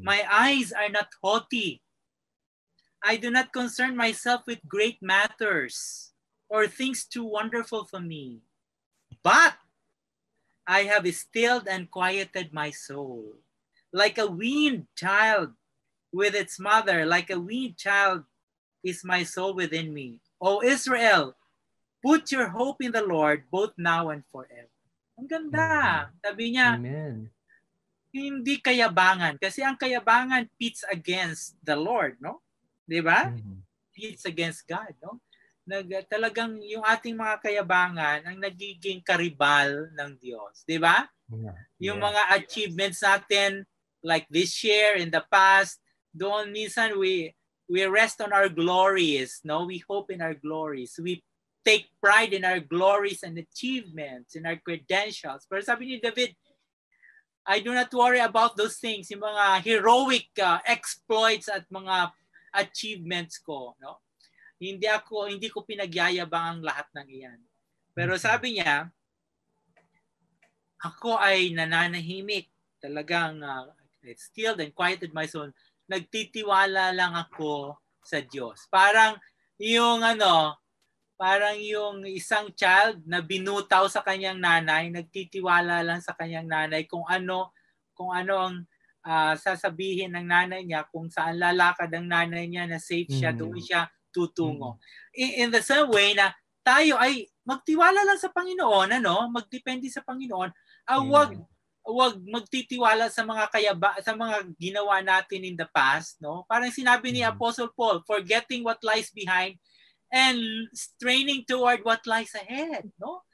My eyes are not haughty. I do not concern myself with great matters or things too wonderful for me. But I have stilled and quieted my soul. Like a weaned child with its mother, like a weaned child is my soul within me. O Israel, put your hope in the Lord both now and forever. Ang ganda. Sabi niya, Amen. Hindi kayabangan. Kasi ang kayabangan pits against the Lord, no? Di ba? Pits against God, no? Talagang yung ating mga kayabangan ang nagiging karibal ng Diyos. Di ba? Yung mga achievements natin, like this year, in the past, doon minsan we rest on our glories, no? We hope in our glories. We take pride in our glories and achievements, in our credentials. Pero sabi ni David, I do not worry about those things, yung mga heroic exploits at mga achievements ko, no? Hindi ko pinagyayabang ang lahat ng iyan. Pero sabi niya, ako ay nananahimik, talagang stilled and quieted my soul. Nagtitiwala lang ako sa Diyos. Parang yung isang child na binutaw sa kanyang nanay, nagtitiwala lang sa kanyang nanay kung ano ang sasabihin ng nanay niya, kung saan lalakad ang nanay niya na safe siya, doon siya tutungo. In the same way na tayo ay magtiwala lang sa Panginoon, magdepende sa Panginoon, wag magtitiwala sa mga sa mga ginawa natin in the past, no? Parang sinabi ni Apostle Paul, forgetting what lies behind and straining toward what lies ahead, no?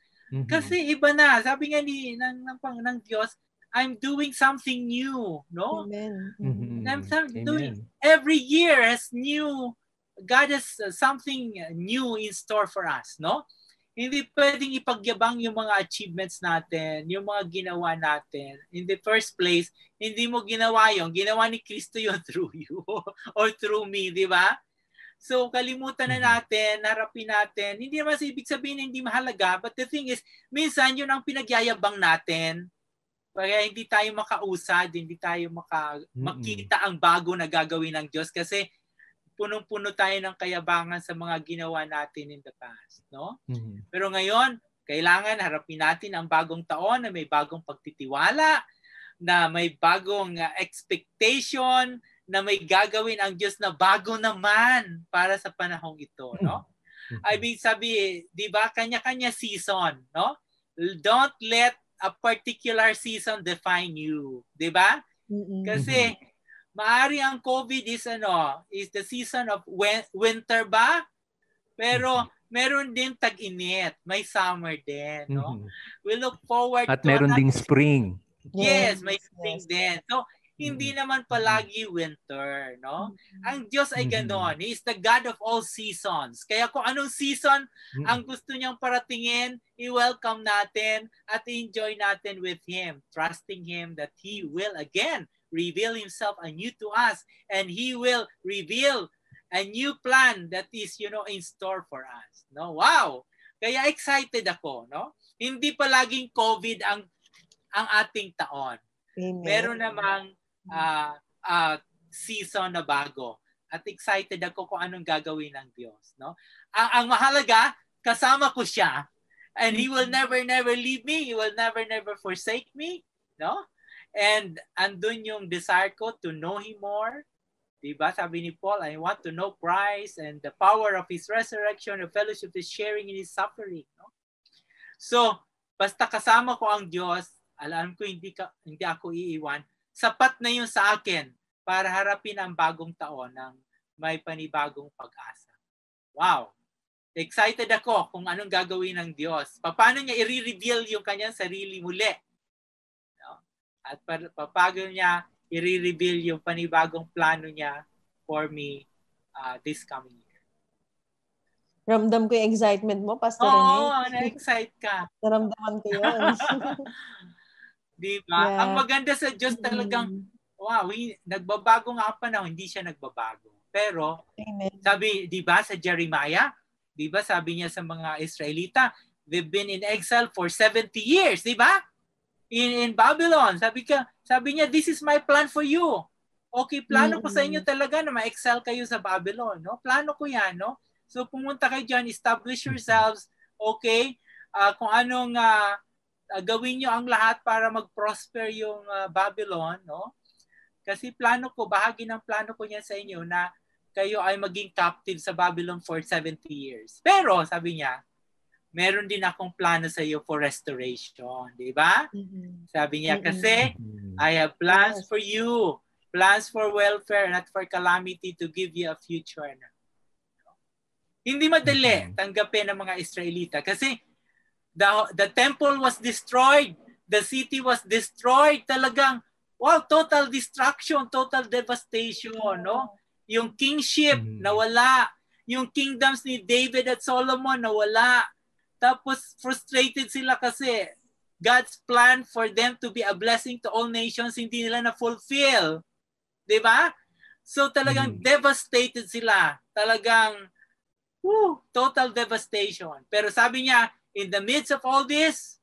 Kasi iba na, sabi nga ng Diyos, I'm doing something new, no? Amen. I'm doing every year God has something new in store for us, no? Hindi pwedeng ipagyabang yung mga achievements natin, yung mga ginawa natin. In the first place, hindi mo ginawa yun. Ginawa ni Kristo yun through you or through me, di ba? So, kalimutan na natin, harapin natin. Hindi naman ibig sabihin hindi mahalaga, but the thing is, minsan yun ang pinagyayabang natin. Kaya hindi tayo makausad, hindi tayo makita ang bago na gagawin ng Diyos kasi punong-puno tayo ng kayabangan sa mga ginawa natin in the past, no? Pero ngayon, kailangan harapin natin ang bagong taon na may bagong pagtitiwala, na may bagong expectation, na may gagawin ang Diyos na bago naman para sa panahong ito, no? I mean, sabi, di ba, kanya-kanya season, no? Don't let a particular season define you, di ba? Kasi Maari ang COVID is the season of winter ba? Pero meron din tag-init. May summer din, no? We look forward at to meron ding spring. Yes, may spring din. So, hindi naman palagi winter, no? Ang Diyos ay gano'n. He is the God of all seasons. Kaya kung anong season ang gusto niyang paratingin, i-welcome natin at enjoy natin with Him, trusting Him that He will again reveal Himself anew to us, and He will reveal a new plan that is, in store for us. No? Wow! Kaya excited ako, no? Hindi palaging COVID ang ating taon. Amen. Meron namang season na bago. At excited ako kung anong gagawin ng Diyos, no? Ang mahalaga, kasama ko siya. And He will never leave me. He will never forsake me, no? And andun yung desire ko to know Him more. Diba? Sabi ni Paul, I want to know Christ and the power of His resurrection, the fellowship His sharing in His suffering, no? So, basta kasama ko ang Diyos, alam ko hindi ako iiwan. Sapat na yun sa akin para harapin ang bagong taon ng may panibagong pag-asa. Wow! Excited ako kung anong gagawin ng Diyos. Paano niya i-reveal yung kanyang sarili muli? No? At paano niya i-reveal yung panibagong plano niya for me this coming year. Ramdam ko yung excitement mo, Pastor Rene. Oo, na-excite ka. Naramdaman ko yun. Diba? Yeah. Ang maganda sa Diyos talagang, wow, nagbabago nga pa na, hindi siya nagbabago. Pero, sabi, diba sa Jeremiah, diba sabi niya sa mga Israelita, they've been in exile for 70 years, diba? In Babylon. Sabi niya, this is my plan for you. Okay, plano ko sa inyo talaga na ma-excel kayo sa Babylon, no? Plano ko 'yan, no? So pumunta kayo diyan, establish yourselves, okay? Kung anong gawin niyo ang lahat para mag-prosper yung Babylon, no? Kasi plano ko, bahagi ng plano ko niya sa inyo na kayo ay maging captive sa Babylon for 70 years. Pero sabi niya, meron din akong plano sa iyo for restoration, di ba? Sabi niya kasi, I have plans for you, plans for welfare, not for calamity, to give you a future. Hindi madali tanggapin ng mga Israelita kasi the temple was destroyed, the city was destroyed, talagang, wow, total destruction, total devastation, no? Yung kingship, nawala. Yung kingdoms ni David at Solomon, nawala. Tapos frustrated sila kasi God's plan for them to be a blessing to all nations hindi nila na-fulfill. Diba? So talagang devastated sila. Talagang total devastation. Pero sabi niya, in the midst of all this,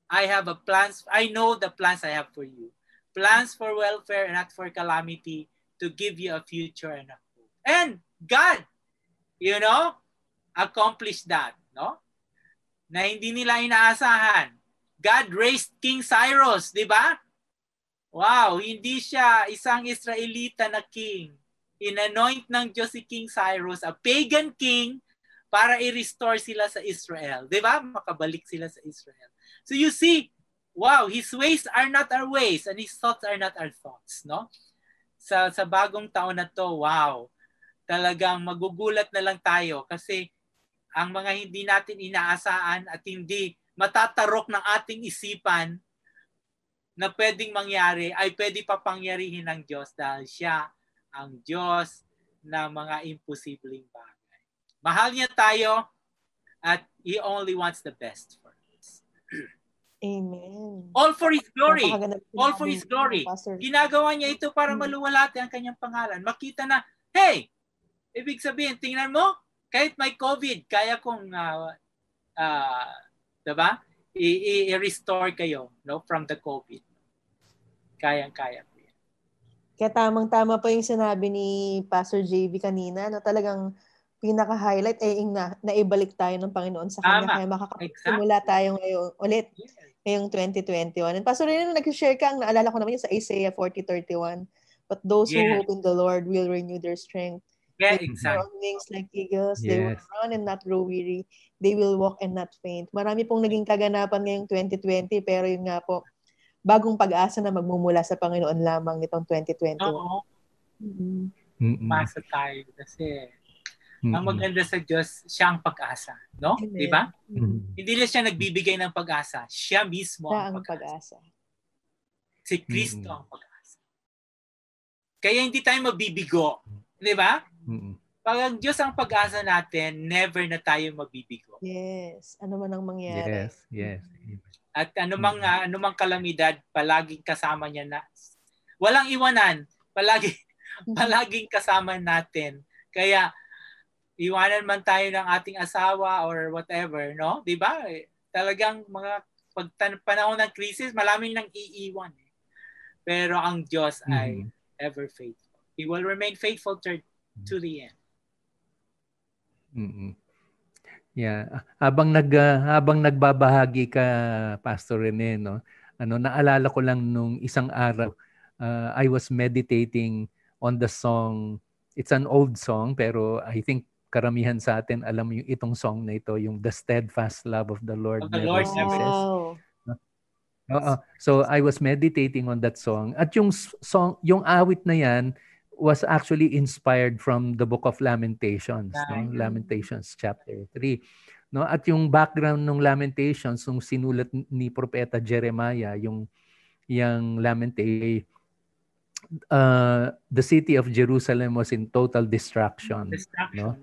I have a plans. I know the plans I have for you. Plans for welfare and not for calamity, to give you a future and a hope. And God, accomplished that, no? Na hindi nila inaasahan. God raised King Cyrus, di ba? Wow, hindi siya isang Israelita na king. In-anoint ng Diyos si King Cyrus, a pagan king, para i-restore sila sa Israel. Di ba? Makabalik sila sa Israel. So you see, wow, His ways are not our ways and His thoughts are not our thoughts, no? Sa bagong taon na to, wow, talagang magugulat na lang tayo kasi ang mga hindi natin inaasahan at hindi matatarok ng ating isipan na pwedeng mangyari ay pwede papangyarihin ng Diyos dahil siya ang Diyos na mga imposibleng bagay. Mahal niya tayo at He only wants the best for us. Amen. All for His glory. All for His glory. Ginagawa niya ito para maluwalhati ang kanyang pangalan. Makita na, hey, ibig sabihin, tingnan mo, kahit may COVID, kaya kong, diba? I-restore kayo, no, from the COVID. Kayang-kaya po yan. Kaya tamang-tama po yung sinabi ni Pastor JV kanina, na talagang pinaka-highlight ay naibalik tayo ng Panginoon sa Kanya. Kaya makakasimula tayo ngayon ulit, ngayong 2021. And Pastor Rene, nag-share ka, ang naalala ko naman yun sa Isaiah 40:31. But those who hope in the Lord will renew their strength. Yeah, they exactly. will wings like eagles. They will run and not grow weary. They will walk and not faint. Marami pong naging kaganapan ngayong 2020, pero yun nga po, bagong pag-asa na magmumula sa Panginoon lamang nitong 2021. Oo. Pasa tayo kasi ang maganda sa Diyos, siya ang pag-asa. No? Di ba? Hindi lang siya nagbibigay ng pag-asa. Siya mismo ang pag-asa. Si Kristo ang pag-asa. Kaya hindi tayo mabibigo. Di ba? Pag ang Diyos ang pag-asa natin, never na tayo mabibigo. Yes. Ano man ang mangyari. Yes. At anumang kalamidad, palaging kasama niya na. Walang iwanan. Palaging kasama natin. Kaya, iwanan man tayo ng ating asawa or whatever, no? Di ba? Talagang panahon ng crisis, malaming nang iiwan. Pero ang Diyos ay ever faithful. He will remain faithful to the end. Yeah, habang nagbabahagi ka, Pastor Rene, no? Naalala ko lang nung isang araw, I was meditating on the song. It's an old song, pero I think karamihan sa atin alam yung itong song na ito, yung The Steadfast Love of the Lord Never Ceases. So I was meditating on that song. At yung awit na yan was actually inspired from the Book of Lamentations, no? Lamentations chapter 3. No? At yung background ng Lamentations, nung sinulat ni Propeta Jeremiah, yung Lamentation, the city of Jerusalem was in total destruction. No?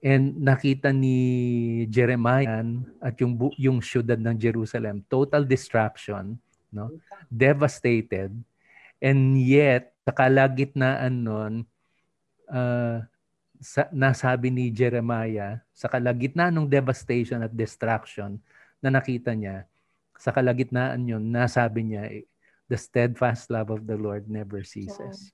And nakita ni Jeremiah at yung syudad ng Jerusalem, total destruction, no? Devastated. And yet, sa kalagitnaan nun, nasabi ni Jeremiah, sa kalagitnaan ng devastation at destruction na nakita niya, sa kalagitnaan yun, nasabi niya, the steadfast love of the Lord never ceases.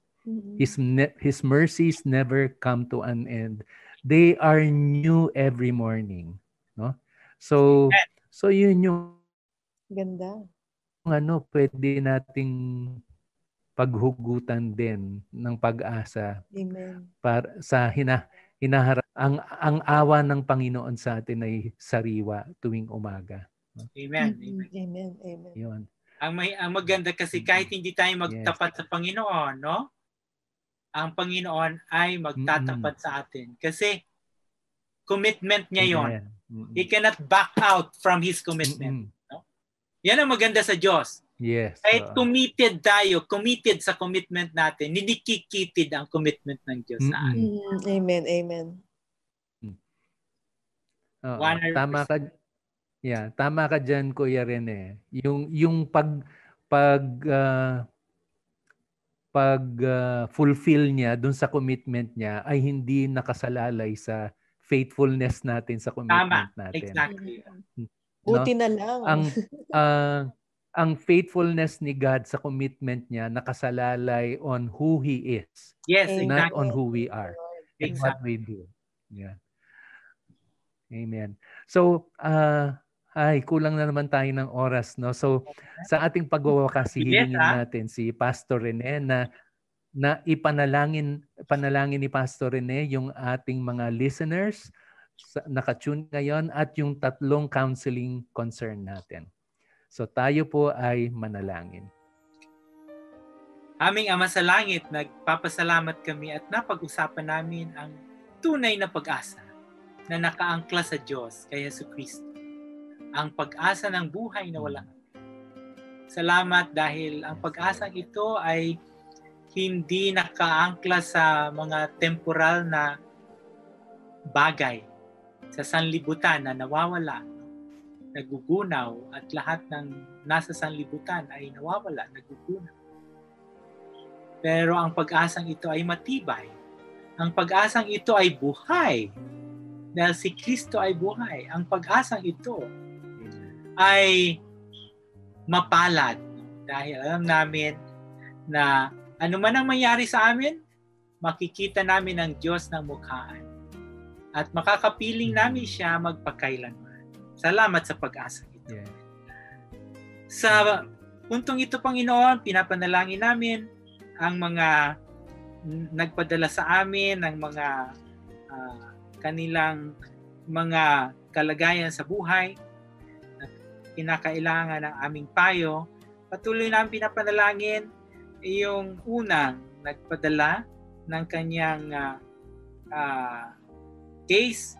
His mercies never come to an end. They are new every morning. No? So yun yung ganda. Pwede nating paghugutan din ng pag-asa. Amen. Para sa hinaharap ang awa ng Panginoon sa atin ay sariwa tuwing umaga. Amen. Yun. Ang maganda kasi kahit hindi tayo magtapat sa Panginoon, no? Ang Panginoon ay magtatapat sa atin kasi commitment niya yon. He cannot back out from His commitment. No? Yan ang maganda sa Diyos. Yes. Kahit committed tayo, committed sa commitment natin, hindi kikitid ang commitment ng Diyos sa atin. Amen. Tama ka dyan, Kuya Rene. Yung fulfill niya dun sa commitment niya ay hindi nakasalalay sa faithfulness natin sa commitment natin. Exactly. Buti na lang. Ang faithfulness ni God sa commitment niya nakasalalay on who He is. Yes, not exactly. on who we are. And what we do. Yeah. Amen. So, kulang na naman tayo ng oras, no? So, sa ating pagwawakas, hilingin natin si Pastor Rene na ipanalangin ni Pastor Rene yung ating mga listeners nakatune ngayon at yung 3 counseling concern natin. So, tayo po ay manalangin. Aming Ama sa Langit, nagpapasalamat kami at napag-usapan namin ang tunay na pag-asa na nakaangkla sa Diyos kay Jesucristo. Ang pag-asa ng buhay na walang hanggan. Salamat dahil ang pag-asang ito ay hindi nakaangkla sa mga temporal na bagay, sa sanlibutan na nawawala, nagugunaw, at lahat ng nasa sanlibutan ay nawawala, nagugunaw. Pero ang pag-asang ito ay matibay. Ang pag-asang ito ay buhay. Dahil si Kristo ay buhay. Ang pag-asang ito ay mapalad. Dahil alam namin na ano man ang mangyari sa amin, makikita namin ang Diyos ng mukhaan. At makakapiling namin siya magpakailanman. Salamat sa pag-asa ito. Yeah. Sa puntong ito, Panginoon, pinapanalangin namin ang mga nagpadala sa amin, ang mga kanilang mga kalagayan sa buhay na kinakailangan ng aming payo. Patuloy namin pinapanalangin yung unang nagpadala ng kanyang case.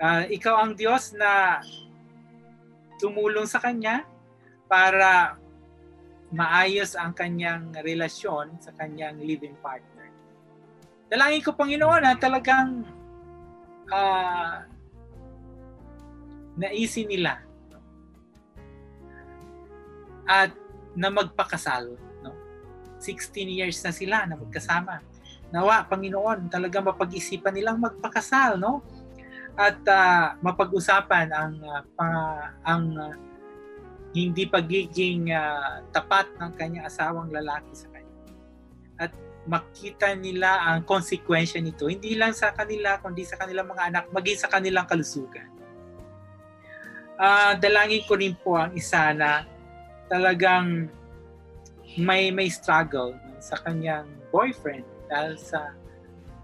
Ikaw ang Diyos na tumulong sa kanya para maayos ang kanyang relasyon sa kanyang living partner. Dalangin ko, Panginoon, na talagang naisin nila at na magpakasal. 16 years na sila na magkasama. Nawa, Panginoon, talagang mapag-isipan nilang magpakasal, no? At mapag-usapan ang hindi pagiging tapat ng kanyang asawang lalaki sa kanya. At makita nila ang konsekwensya nito, hindi lang sa kanila, kundi sa kanilang mga anak, maging sa kanilang kalusugan. Dalangin ko rin po ang isa na talagang may struggle sa kanyang boyfriend dahil sa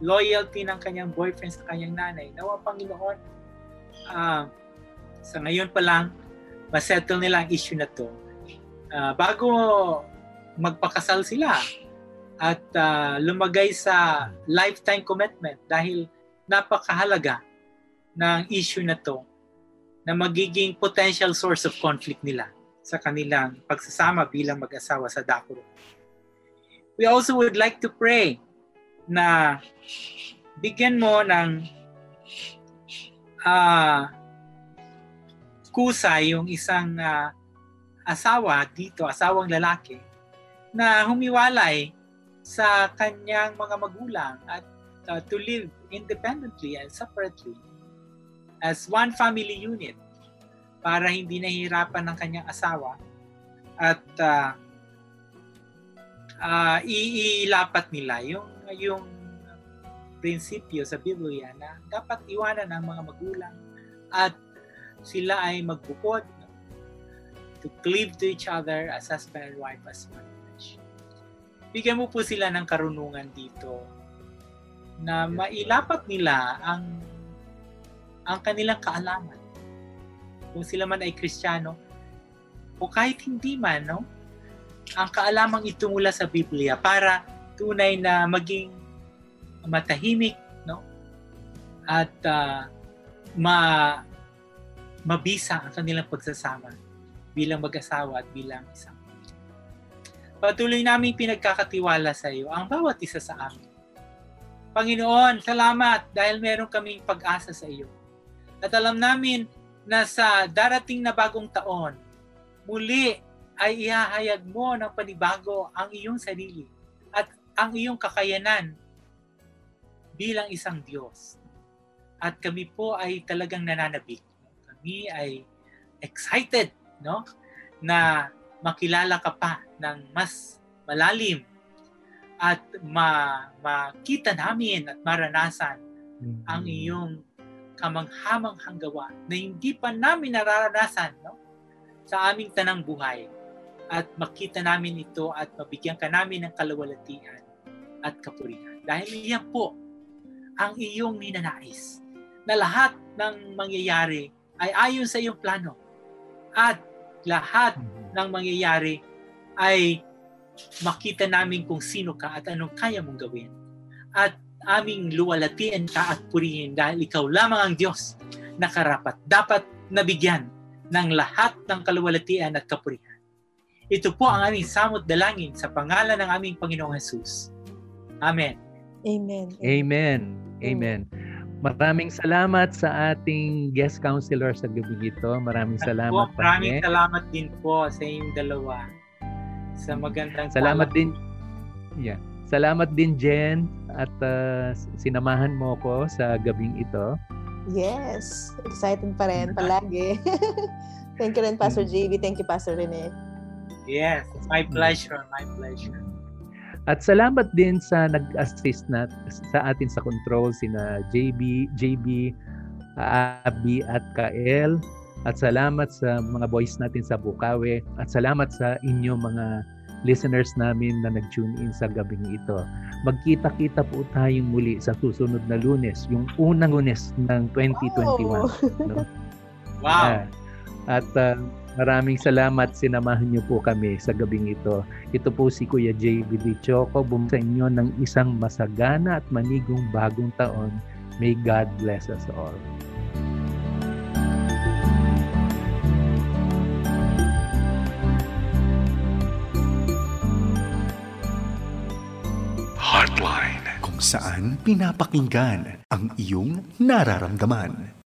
loyalty ng kanyang boyfriend sa kanyang nanay. Nawa, Panginoon, sa ngayon pa lang, masettle nila ang issue na to. Bago magpakasal sila at lumagay sa lifetime commitment dahil napakahalaga ng issue na to na magiging potential source of conflict nila sa kanilang pagsasama bilang mag-asawa sa dako. We also would like to pray na bigyan mo ng kusa yung isang asawa dito, asawang lalaki, na humiwalay sa kanyang mga magulang at to live independently and separately as one family unit para hindi nahihirapan ng kanyang asawa at iilapat nila yung prinsipyo sa Biblia na dapat iwanan ng mga magulang at sila ay magbukod to cleave to each other as husband and wife as one flesh. Bigyan mo po sila ng karunungan dito na mailapat nila ang kanilang kaalaman. Kung sila man ay Kristiyano o kahit hindi man, no? Ang kaalamang ito mula sa Biblia para tunay na maging matahimik, no? At mabisa ang kanilang pagsasama bilang mag-asawa at bilang isang pamilya. Patuloy namin pinagkakatiwala sa iyo ang bawat isa sa amin. Panginoon, salamat dahil meron kaming pag-asa sa iyo. At alam namin na sa darating na bagong taon, muli ay ihahayag mo ng panibago ang iyong sarili at ang iyong kakayanan bilang isang Diyos. At kami po ay talagang nananabik. Kami ay excited, no? Na makilala ka pa ng mas malalim at makita namin at maranasan ang iyong kamanghamanghang gawa na hindi pa namin nararanasan, no? Sa aming tanang buhay. At makita namin ito at mabigyan ka namin ng kalawalatian at kapurihan. Dahil iyan po ang iyong ninanais na lahat ng mangyayari ay ayon sa iyong plano at lahat ng mangyayari ay makita namin kung sino ka at anong kaya mong gawin at aming luwalatian ka at purihin dahil ikaw lamang ang Diyos na karapat dapat nabigyan ng lahat ng kaluwalhatian at kapurihan. Ito po ang aming samot dalangin sa pangalan ng aming Panginoong Jesus. Amen. Amen. Amen. Amen. Maraming salamat sa ating guest counselor sa gabi ito. Maraming salamat. Maraming salamat din po sa inyong dalawa sa magandang salamat din. Yeah. Salamat din, Jen, at sinamahan mo ko sa gabing ito. Yes. Excited pa rin palagi. Thank you rin, Pastor JV. Thank you, Pastor Rene. Yes. My pleasure. My pleasure. At salamat din sa nag-assist sa atin sa control, sina JB, Abby at Kael. At salamat sa mga boys natin sa Bukawi. At salamat sa inyong mga listeners namin na nag-tune in sa gabing ito. Magkita-kita po tayong muli sa susunod na Lunes, yung unang Lunes ng 2021. No? Wow! At maraming salamat, sinamahan niyo po kami sa gabing ito. Ito po si Kuya JVD Choco, bumasa inyo ng isang masagana at manigong bagong taon. May God bless us all. Heartline, kung saan pinapakinggan ang iyong nararamdaman.